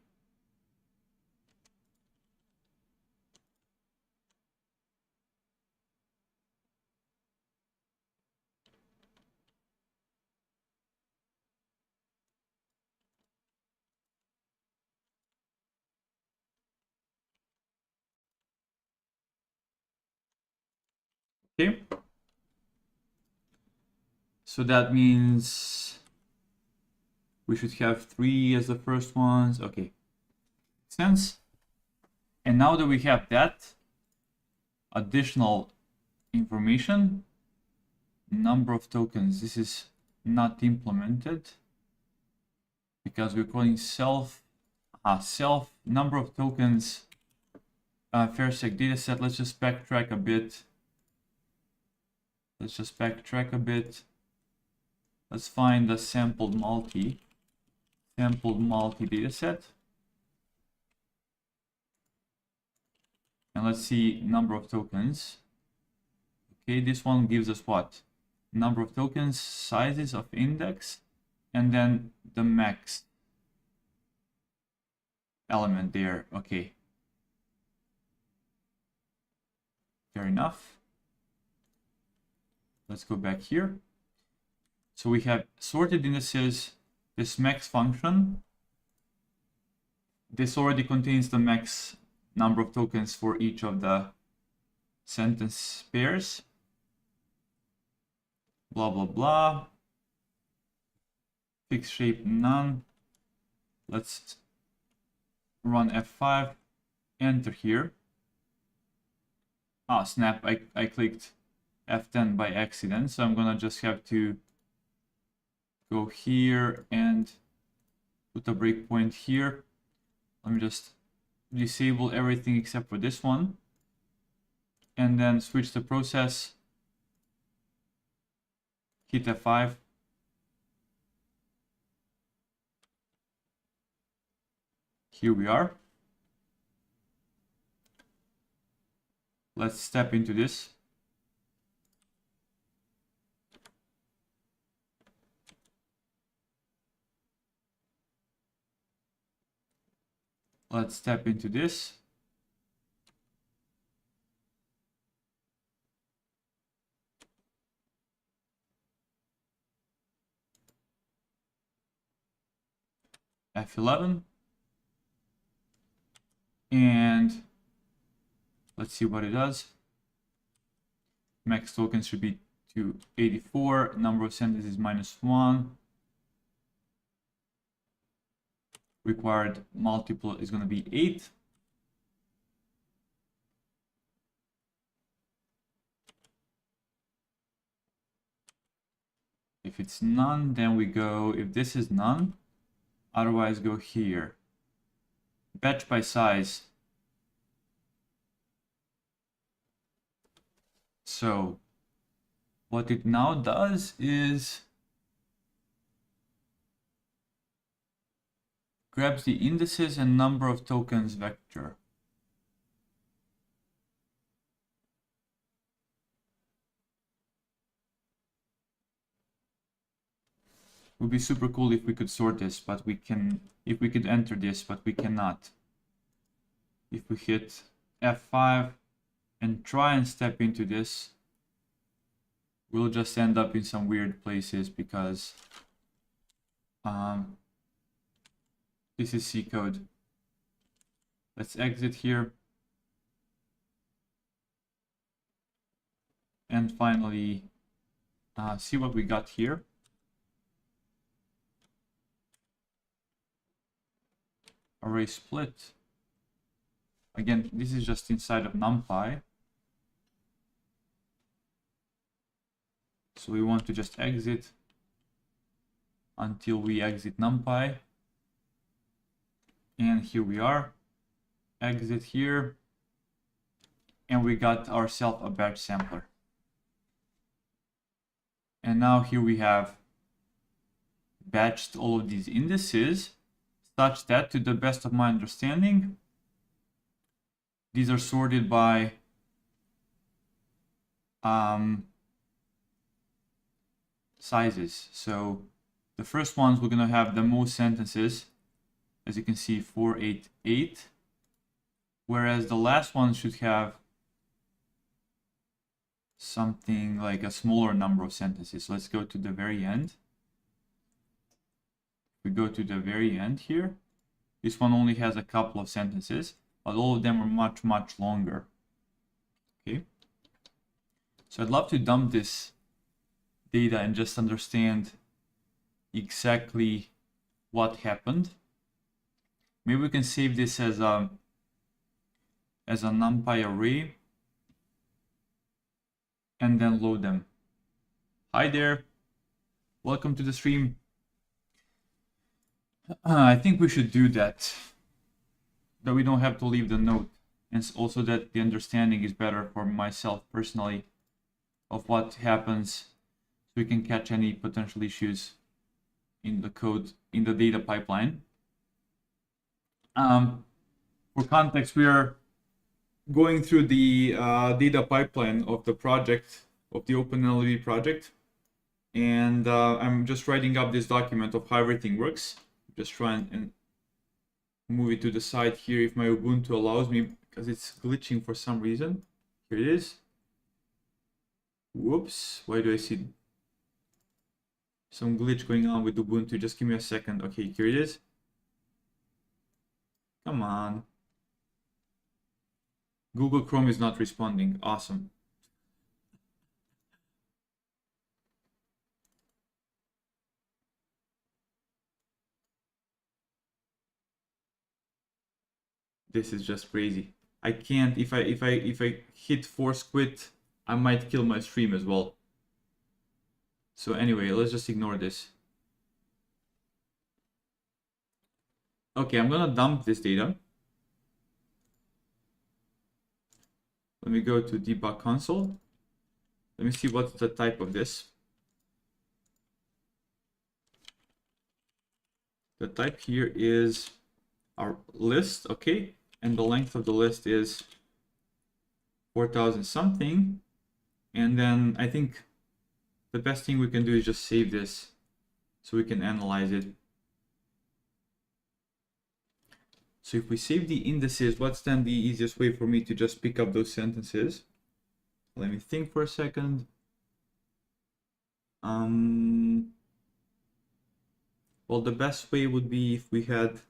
Okay. So that means we should have 3 as the first ones. Okay. Makes sense. And now that we have that additional information, number of tokens, this is not implemented because we're calling self number of tokens fairsec dataset. Let's just backtrack a bit. Let's find the sampled multi dataset. And let's see number of tokens. Okay, this one gives us what? Number of tokens, sizes of index, and then the max element there. Okay. Fair enough. Let's go back here. So we have sorted indices, this max function. This already contains the max number of tokens for each of the sentence pairs. Blah, blah, blah. Fixed shape, none. Let's run F5, enter here. Ah, snap, I clicked F10 by accident, so I'm gonna just have to go here and put a breakpoint here. Let me just disable everything except for this one, and then switch the process, hit F5. Here we are. Let's step into this. Let's step into this. F11. And let's see what it does. Max tokens should be 284. Number of sentences -1. Required multiple is going to be 8. If it's none, then we go, if this is none, otherwise go here. Batch by size. So what it now does is grabs the indices and number of tokens vector. It would be super cool if we could sort this, but we can, if we could enter this, but we cannot. If we hit F5 and try and step into this, we'll just end up in some weird places because this is C code. Let's exit here. And finally, see what we got here. array split. Again, this is just inside of NumPy. So we want to just exit until we exit NumPy. And here we are. Exit here. And we got ourselves a batch sampler. And now here we have batched all of these indices such that, to the best of my understanding, these are sorted by sizes. So the first ones, we're going to have the most sentences, as you can see, 488, whereas the last one should have something like a smaller number of sentences. So let's go to the very end. We go to the very end here. This one only has a couple of sentences, but all of them are much, much longer. Okay. So I'd love to dump this data and just understand exactly what happened. Maybe we can save this as a NumPy array and then load them. Hi there, welcome to the stream. I think we should do that we don't have to leave the note, and also that the understanding is better for myself personally of what happens, so we can catch any potential issues in the code, in the data pipeline. For context, we are going through the data pipeline of the project, of the OpenNLLB project, and I'm just writing up this document of how everything works. Just try and move it to the side here if my Ubuntu allows me, because it's glitching for some reason. Here it is. Whoops, why do I see some glitch going on with Ubuntu? Just give me a second. Okay, here it is. Come on. Google Chrome is not responding. Awesome. This is just crazy. I can't, if I hit force quit, I might kill my stream as well. So anyway, let's just ignore this. Okay, I'm gonna dump this data. Let me go to debug console. Let me see what's the type of this. The type here is our list, okay? And the length of the list is 4,000 something. And then I think the best thing we can do is just save this so we can analyze it. So if we save the indices, what's then the easiest way for me to just pick up those sentences? Let me think for a second. Well, the best way would be if we had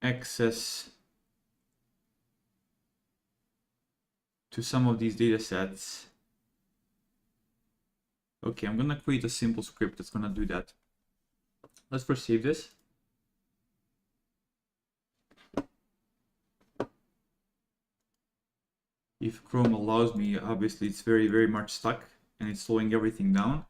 access to some of these data sets. Okay, I'm gonna create a simple script that's gonna do that. Let's first save this. If Chrome allows me, obviously it's very, very much stuck and it's slowing everything down.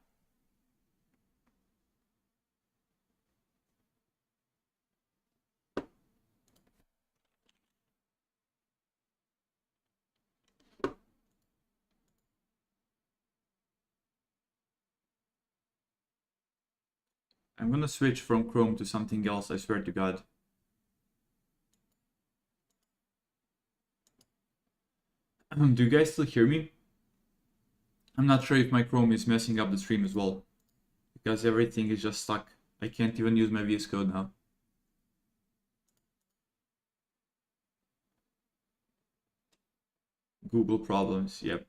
I'm gonna switch from Chrome to something else, I swear to God. Do you guys still hear me? I'm not sure if my Chrome is messing up the stream as well, because everything is just stuck. I can't even use my VS Code now. Google problems, yep.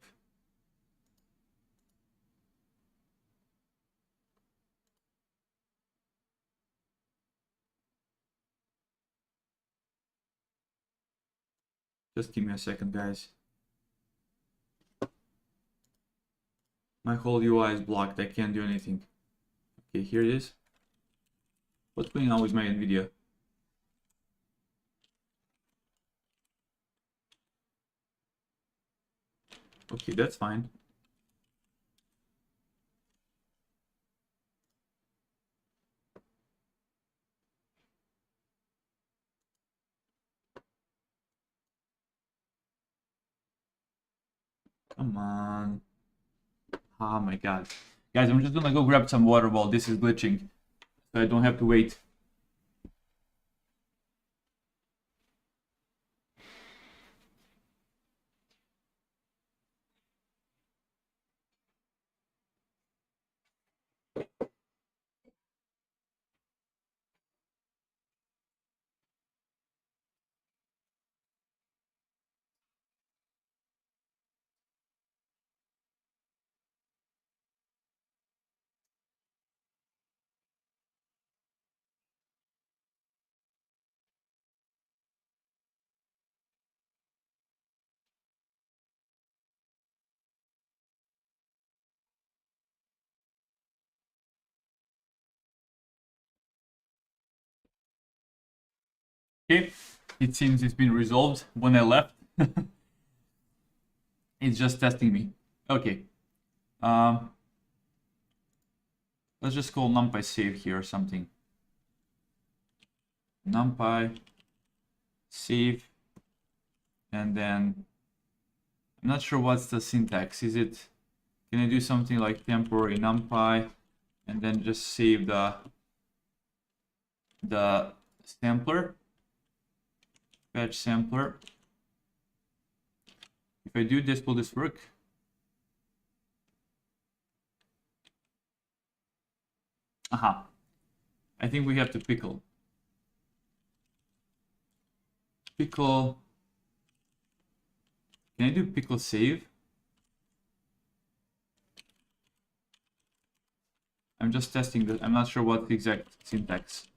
Just give me a second, guys. My whole UI is blocked. I can't do anything. Okay, here it is. What's going on with my NVIDIA? Okay, that's fine. Come on. Oh my god. Guys, I'm just gonna go grab some water while this is glitching, so I don't have to wait. Okay, it seems it's been resolved when I left. It's just testing me. Okay. Let's just call numpy save here or something. Numpy save, and then I'm not sure what's the syntax. Is it, can I do something like temporary numpy and then just save the sampler, fetch sampler? If I do this, will this work? Aha. I think we have to pickle. Pickle. Can I do pickle save? I'm just testing that. I'm not sure what the exact syntax.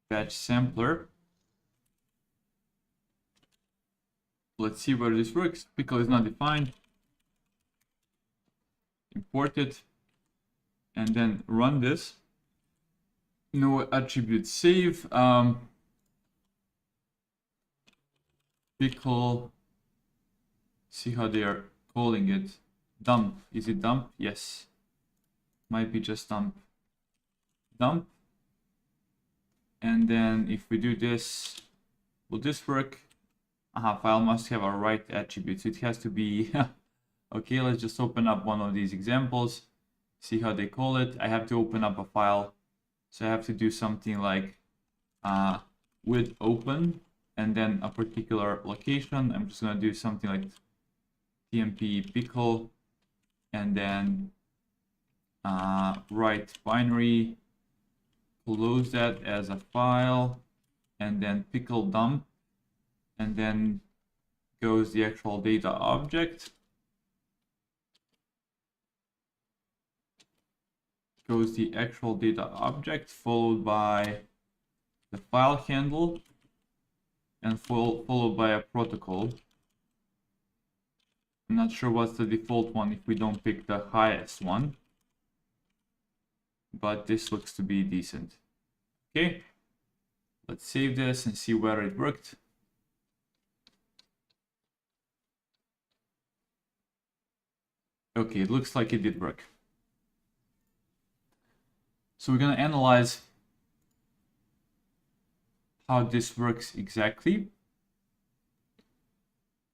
Fetch sampler. Let's see whether this works. Pickle is not defined. Import it. And then run this. No attribute save. Pickle. See how they are calling it. Dump. Is it dump? Yes. Might be just dump. Dump. And then if we do this, will this work? Aha, file must have a right attribute. It has to be. Okay, let's just open up one of these examples. See how they call it. I have to open up a file. So I have to do something like with open and then a particular location. I'm just going to do something like tmp pickle and then write binary, close that as a file, and then pickle dump, and then goes the actual data object. Goes the actual data object followed by the file handle and followed by a protocol. I'm not sure what's the default one if we don't pick the highest one, but this looks to be decent. Okay, let's save this and see whether it worked. Okay, it looks like it did work. So we're going to analyze how this works exactly.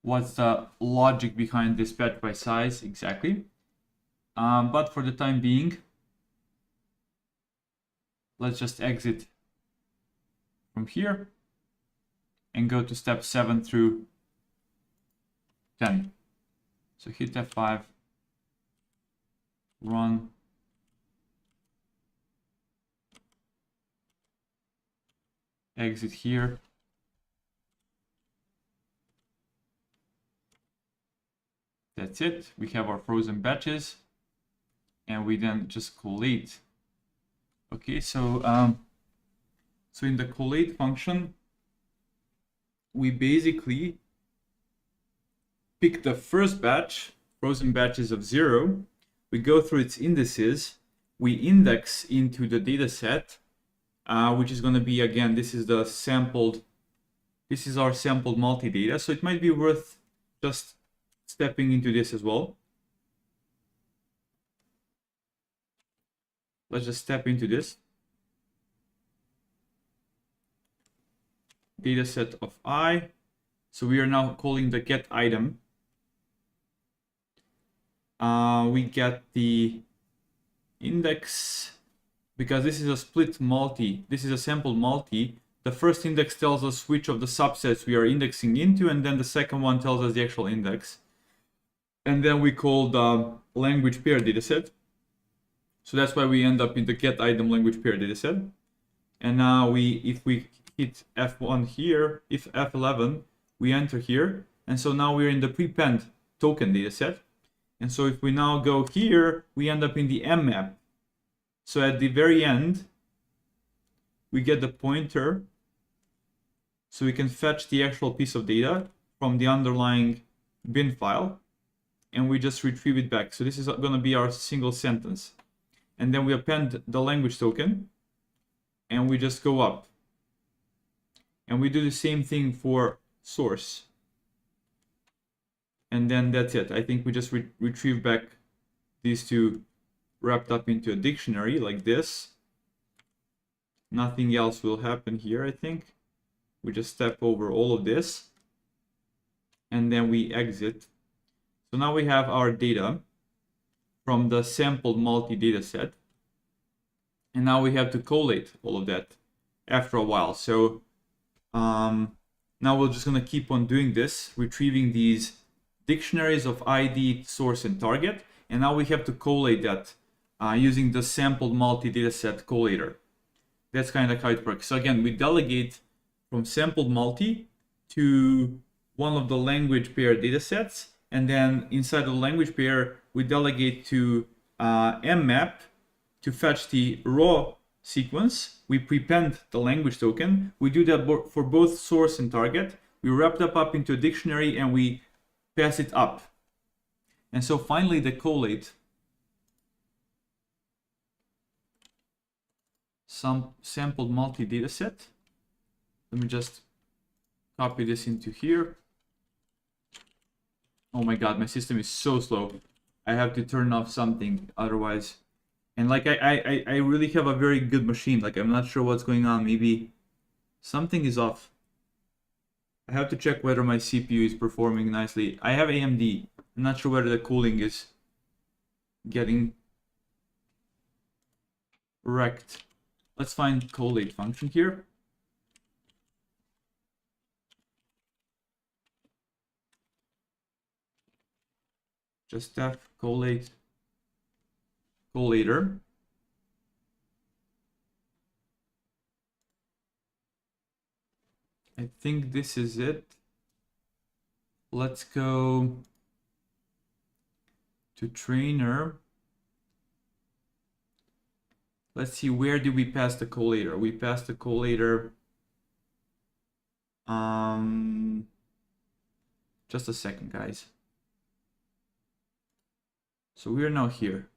What's the logic behind this batch by size exactly? But for the time being, let's just exit from here and go to step 7 through 10. So hit F5, run. Exit here. That's it. We have our frozen batches, and we then just collate. Okay, so so in the collate function, we basically pick the first batch, frozen batches of 0. We go through its indices. We index into the data set. which is going to be, again, this is our sampled multi-data. So it might be worth just stepping into this as well. Let's just step into this. Data set of I. So we are now calling the get item. We get the index, because this is a split multi, this is a sampled multi. The first index tells us which of the subsets we are indexing into, and then the second one tells us the actual index. And then we call the language pair dataset. So that's why we end up in the get item language pair dataset. And now if we hit F1 here, if F11, we enter here. And so now we're in the prepend token dataset. And so if we now go here, we end up in the M map. So at the very end, we get the pointer. So we can fetch the actual piece of data from the underlying bin file. And we just retrieve it back. So this is going to be our single sentence. And then we append the language token. And we just go up. And we do the same thing for source. And then that's it. I think we just retrieve back these two wrapped up into a dictionary like this. Nothing else will happen here, I think. We just step over all of this. And then we exit. So now we have our data from the sampled multi-data set. And now we have to collate all of that after a while. So now we're just going to keep on doing this, retrieving these dictionaries of ID, source, and target. And now we have to collate that using the sampled multi-dataset collator. That's kind of how it works. So again, we delegate from sampled multi to one of the language pair datasets. And then inside the language pair, we delegate to mmap to fetch the raw sequence. We prepend the language token. We do that for both source and target. We wrap that up into a dictionary and we pass it up. And so finally the collate some sampled multi-data set. Let me just copy this into here. Oh my god, my system is so slow. I have to turn off something otherwise. And like I really have a very good machine. Like I'm not sure what's going on. Maybe something is off. I have to check whether my CPU is performing nicely. I have AMD. I'm not sure whether the cooling is getting wrecked. Let's find collate function here. Just def collate collator. I think this is it. Let's go to trainer. Let's see, where did we pass the collator? We passed the collator. Just a second, guys. So we are now here.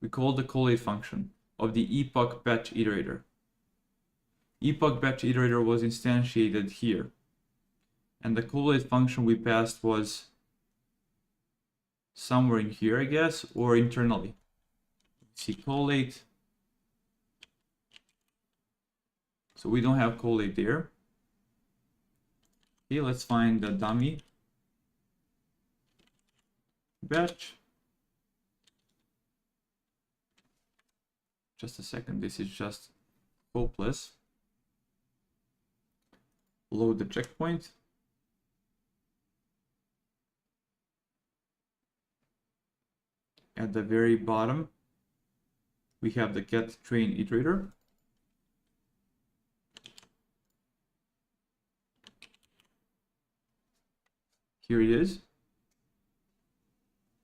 We call the collate function of the epoch batch iterator. Epoch batch iterator was instantiated here. And the collate function we passed was somewhere in here, I guess, or internally. Let's see, collate. So we don't have collate there. Okay, let's find the dummy batch. Just a second, this is just hopeless. Load the checkpoint. At the very bottom, we have the get train iterator. Here it is.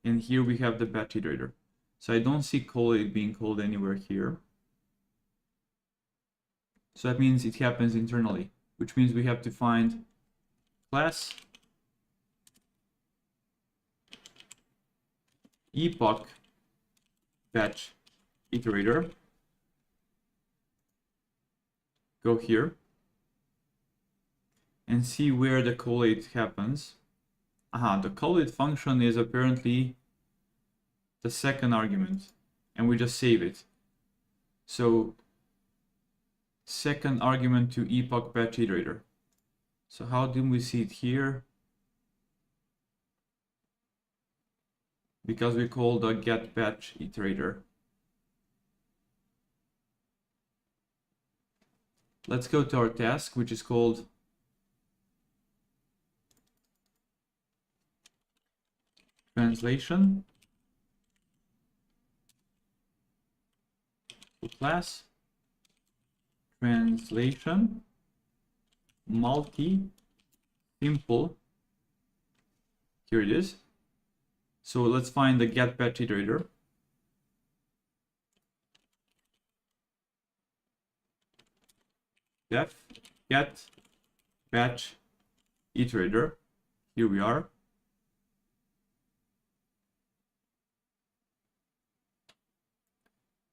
And here we have the batch iterator. So I don't see collate being called anywhere here. So that means it happens internally, which means we have to find class epoch batch iterator. go here and see where the collate happens. The collate function is apparently the second argument, and we just save it. So second argument to epoch batch iterator. So how do we see it here? Because we call the get batch iterator. Let's go to our task, which is called translation class translation multi simple. Here it is. So let's find the get batch iterator. Def get batch iterator. Here we are.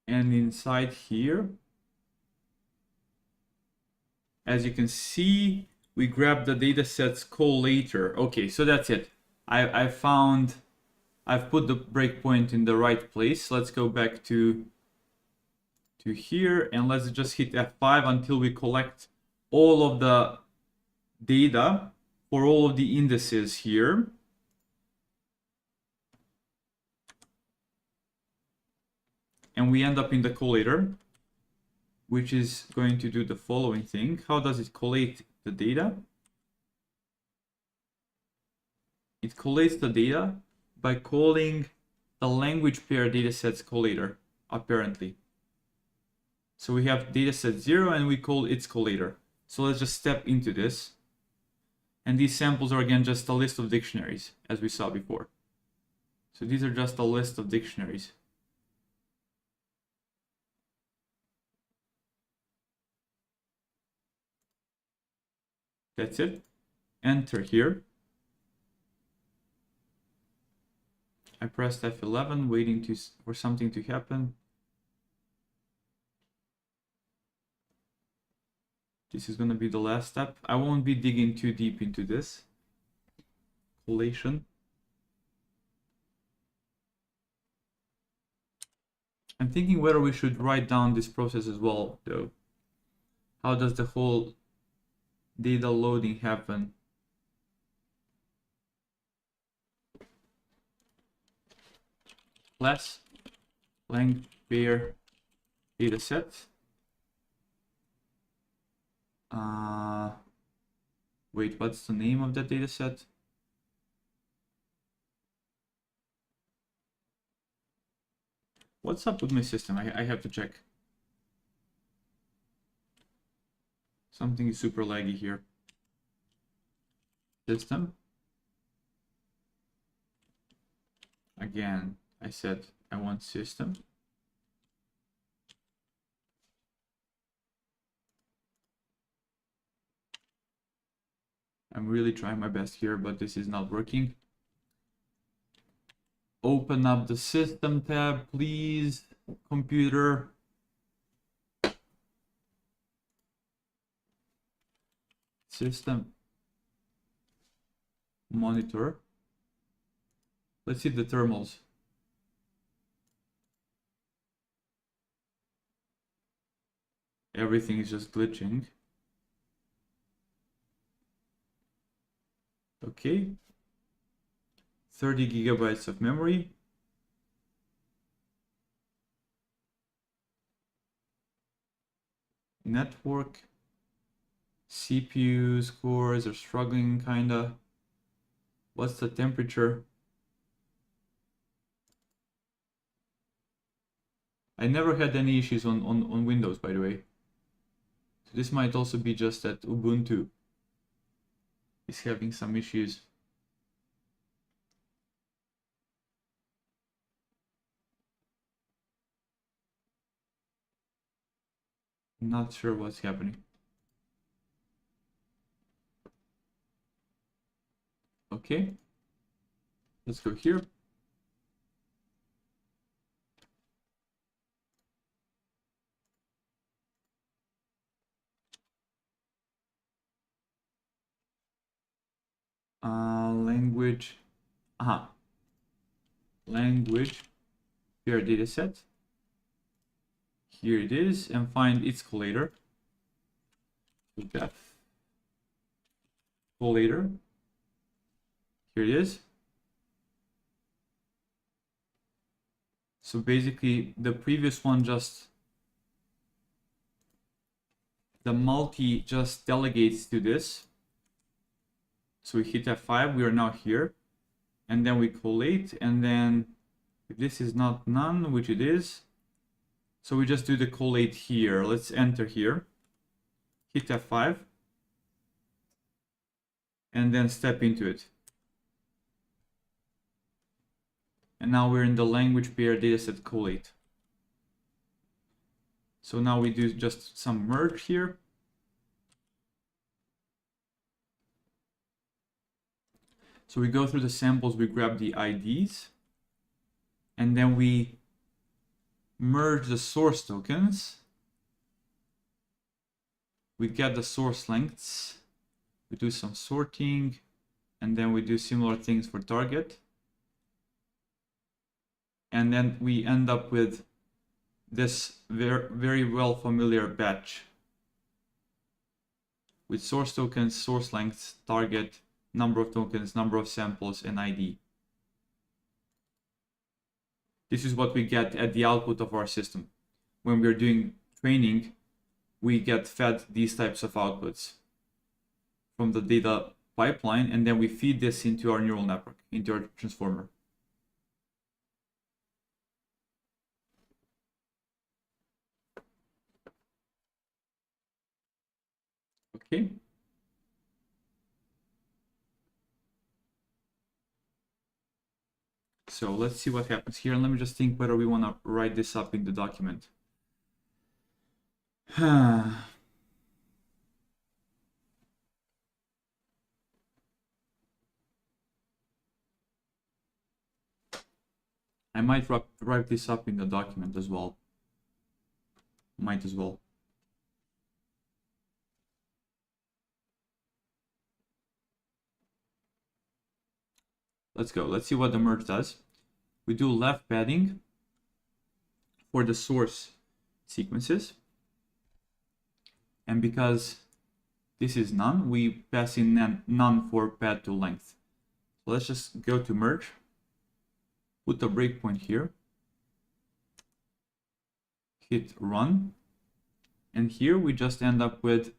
And inside here, as you can see, we grab the datasets collator. Okay, so that's it. I've put the breakpoint in the right place. Let's go back to here and let's just hit F5 until we collect all of the data for all of the indices here. And we end up in the collator, which is going to do the following thing. How does it collate the data? It collates the data by calling the language pair datasets collator, apparently. So we have dataset 0 and we call its collator. So let's just step into this. And these samples are again just a list of dictionaries, as we saw before. So these are just a list of dictionaries. That's it. Enter here. I pressed F11, waiting for something to happen. This is going to be the last step. I won't be digging too deep into this. Collation. I'm thinking whether we should write down this process as well, though. How does the whole data loading happen? Class length pair dataset. Wait, what's the name of that dataset? What's up with my system? I have to check. Something is super laggy here. System. Again, I said I want system. I'm really trying my best here, but this is not working. Open up the system tab, please, computer. System. Monitor. Let's see the thermals. Everything is just glitching. Okay. 30 gigabytes of memory. Network. CPU scores are struggling kinda. What's the temperature? I never had any issues on Windows, by the way. So this might also be just that Ubuntu is having some issues. Not sure what's happening. Okay, let's go here. language pair dataset. Here it is, and find its collator. So def collator. Here it is. So basically, the previous one the multi just delegates to this. So we hit F5, we are now here, and then we collate, and then if this is not none, which it is, so we just do the collate here. Let's enter here, hit F5, and then step into it. And now we're in the language pair dataset collate. So now we do just some merge here. So we go through the samples, we grab the IDs, and then we merge the source tokens. We get the source lengths, we do some sorting, and then we do similar things for target. And then we end up with this very well familiar batch with source tokens, source lengths, target, number of tokens, number of samples, and ID. This is what we get at the output of our system. When we're doing training, we get fed these types of outputs from the data pipeline, and then we feed this into our neural network, into our transformer. Okay. So let's see what happens here. And let me just think whether we want to write this up in the document. I might write this up in the document as well. Might as well. Let's go. Let's see what the merge does. We do left padding for the source sequences. And because this is none, we pass in none for pad to length. So let's just go to merge, put a breakpoint here, hit run, and here we just end up with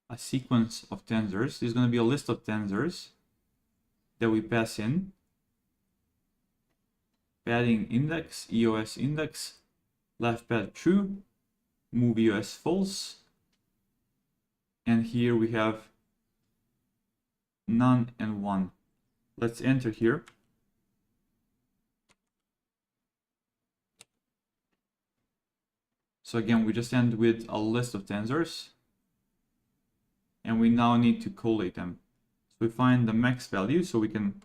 a sequence of tensors. There's going to be a list of tensors that we pass in. Padding index, EOS index, left pad true, move EOS false, and here we have none and one. Let's enter here. So again, we just end with a list of tensors, and we now need to collate them. So we find the max value, so we can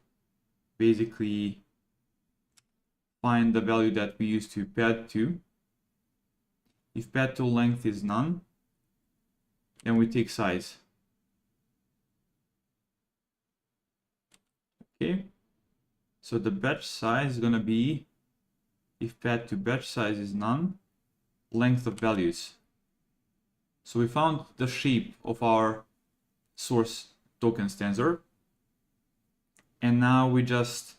basically find the value that we use to pad to. If pad to length is none, then we take size. Okay, so the batch size is going to be, if pad to batch size is none, length of values. So we found the shape of our source tokens tensor, and now we just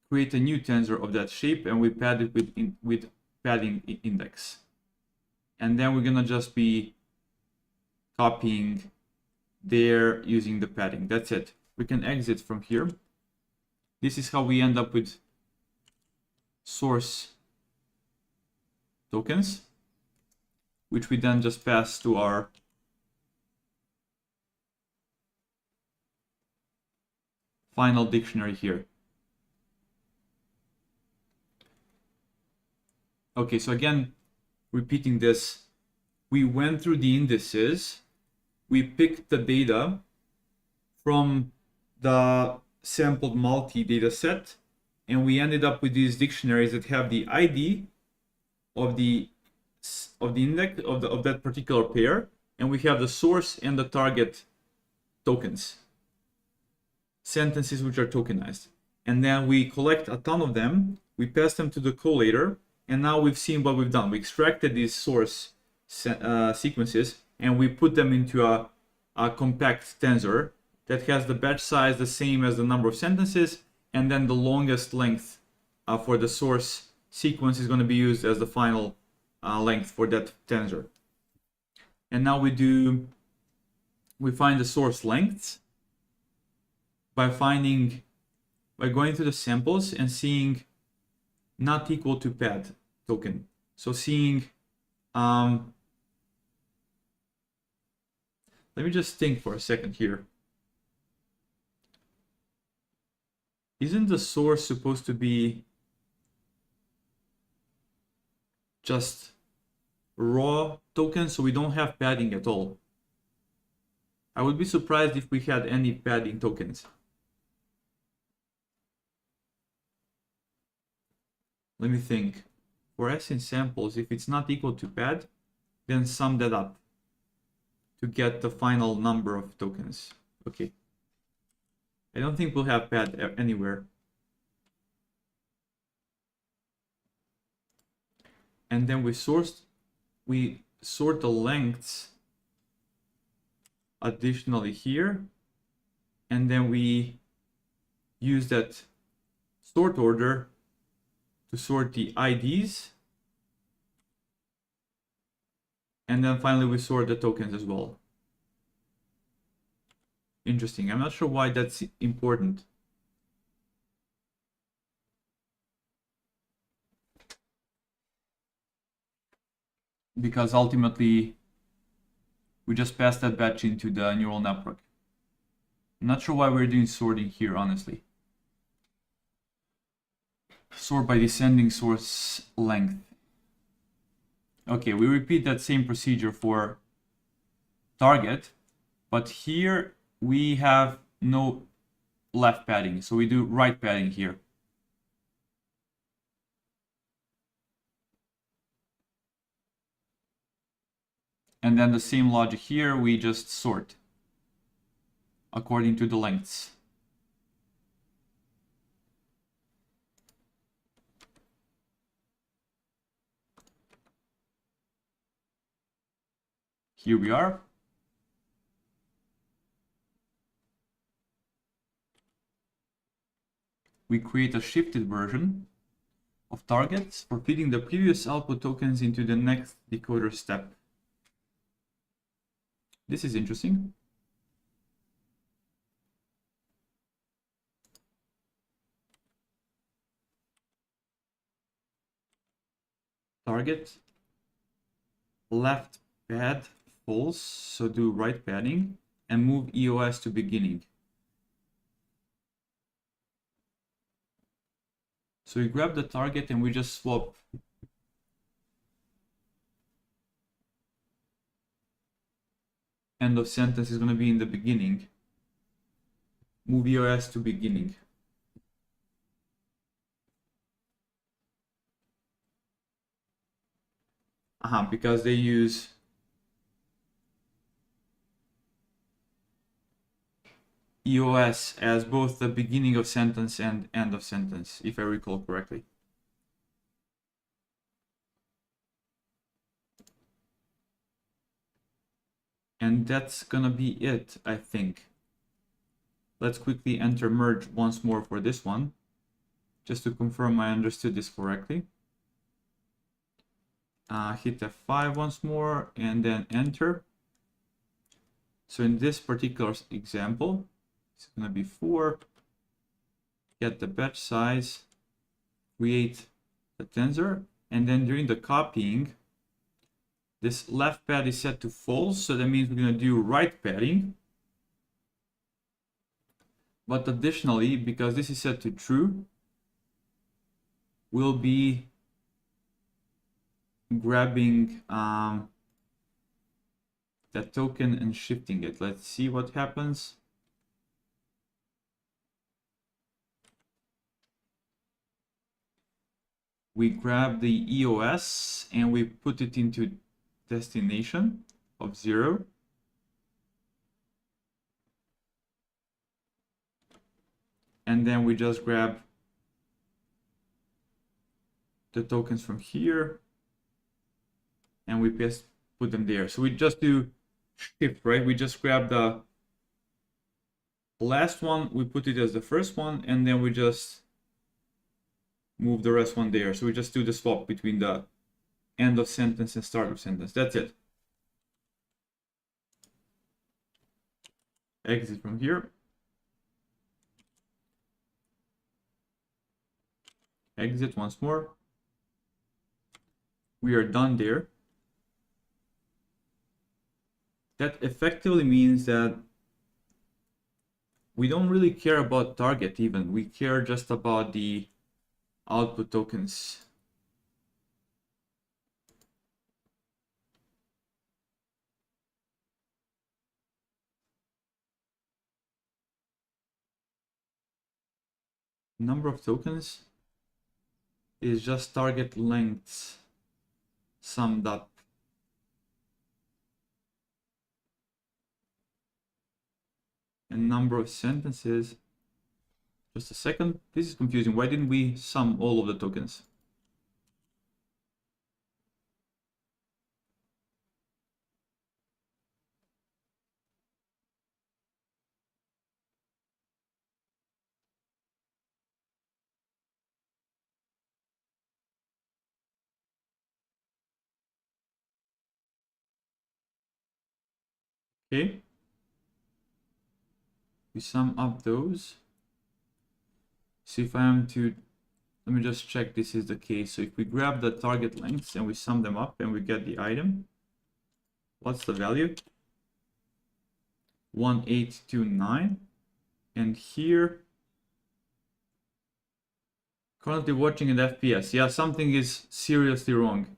create a new tensor of that shape, and we pad it with padding index. And then we're gonna just be copying there using the padding. That's it. We can exit from here. This is how we end up with source tokens, which we then just pass to our final dictionary here. Okay, so again, repeating this, we went through the indices, we picked the data from the sampled multi data set, and we ended up with these dictionaries that have the ID of the of the index of that particular pair, and we have the source and the target tokens, sentences which are tokenized. And then we collect a ton of them, we pass them to the collator, and now we've seen what we've done. We extracted these source sequences and we put them into a compact tensor that has the batch size the same as the number of sentences, and then the longest length for the source sequence is going to be used as the final length for that tensor. And now we find the source lengths by going to the samples and seeing not equal to pad token. So seeing, let me just think for a second here. Isn't the source supposed to be just raw tokens, so we don't have padding at all? I would be surprised if we had any padding tokens. Let me think. For S in samples, if it's not equal to pad, then sum that up to get the final number of tokens. Okay. I don't think we'll have pad anywhere. And then we sort the lengths additionally here, and then we use that sort order to sort the IDs, and then finally we sort the tokens as well. Interesting. I'm not sure why that's important. Because ultimately we just pass that batch into the neural network. I'm not sure why we're doing sorting here, honestly. Sort by descending source length. Okay, we repeat that same procedure for target, but here we have no left padding, so we do right padding here. And then the same logic here, we just sort according to the lengths. Here we are. We create a shifted version of targets for feeding the previous output tokens into the next decoder step. This is interesting. Target, left pad false, so do right padding, and move EOS to beginning. So we grab the target and we just swap end of sentence is going to be in the beginning. Move EOS to beginning. Because they use EOS as both the beginning of sentence and end of sentence, if I recall correctly. And that's gonna be it, I think. Let's quickly enter merge once more for this one, just to confirm I understood this correctly. Hit F5 once more and then enter. So in this particular example, it's going to be 4. Get the batch size, create the tensor, and then during the copying, this left pad is set to false, so that means we're going to do right padding. But additionally, because this is set to true, we'll be grabbing that token and shifting it. Let's see what happens. we grab the EOS and we put it into destination of 0. And then we just grab the tokens from here and we put them there. So we just do shift, right? We just grab the last one, we put it as the first one, and then we just move the rest one there. So we just do the swap between the end of sentence and start of sentence. That's it. Exit from here. Exit once more. We are done there. That effectively means that we don't really care about target even. We care just about the output tokens. Number of tokens is just target lengths summed up. And number of sentences, just a second, this is confusing. Why didn't we sum all of the tokens? Okay. We sum up those. So if I am to, let me just check this is the case. So if we grab the target lengths and we sum them up and we get the item, what's the value? 1829. And here, currently watching at FPS. Yeah, something is seriously wrong.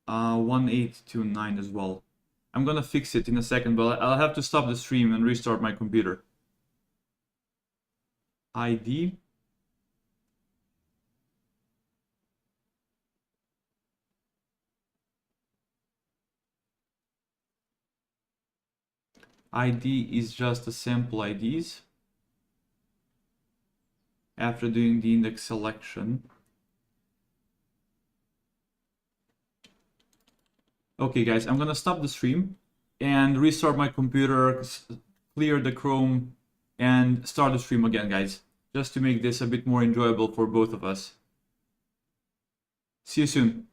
1829 as well. I'm gonna fix it in a second, but I'll have to stop the stream and restart my computer. ID. ID is just the sample IDs. After doing the index selection. Okay guys, I'm gonna stop the stream and restart my computer, clear the Chrome, and start the stream again, guys, just to make this a bit more enjoyable for both of us. See you soon.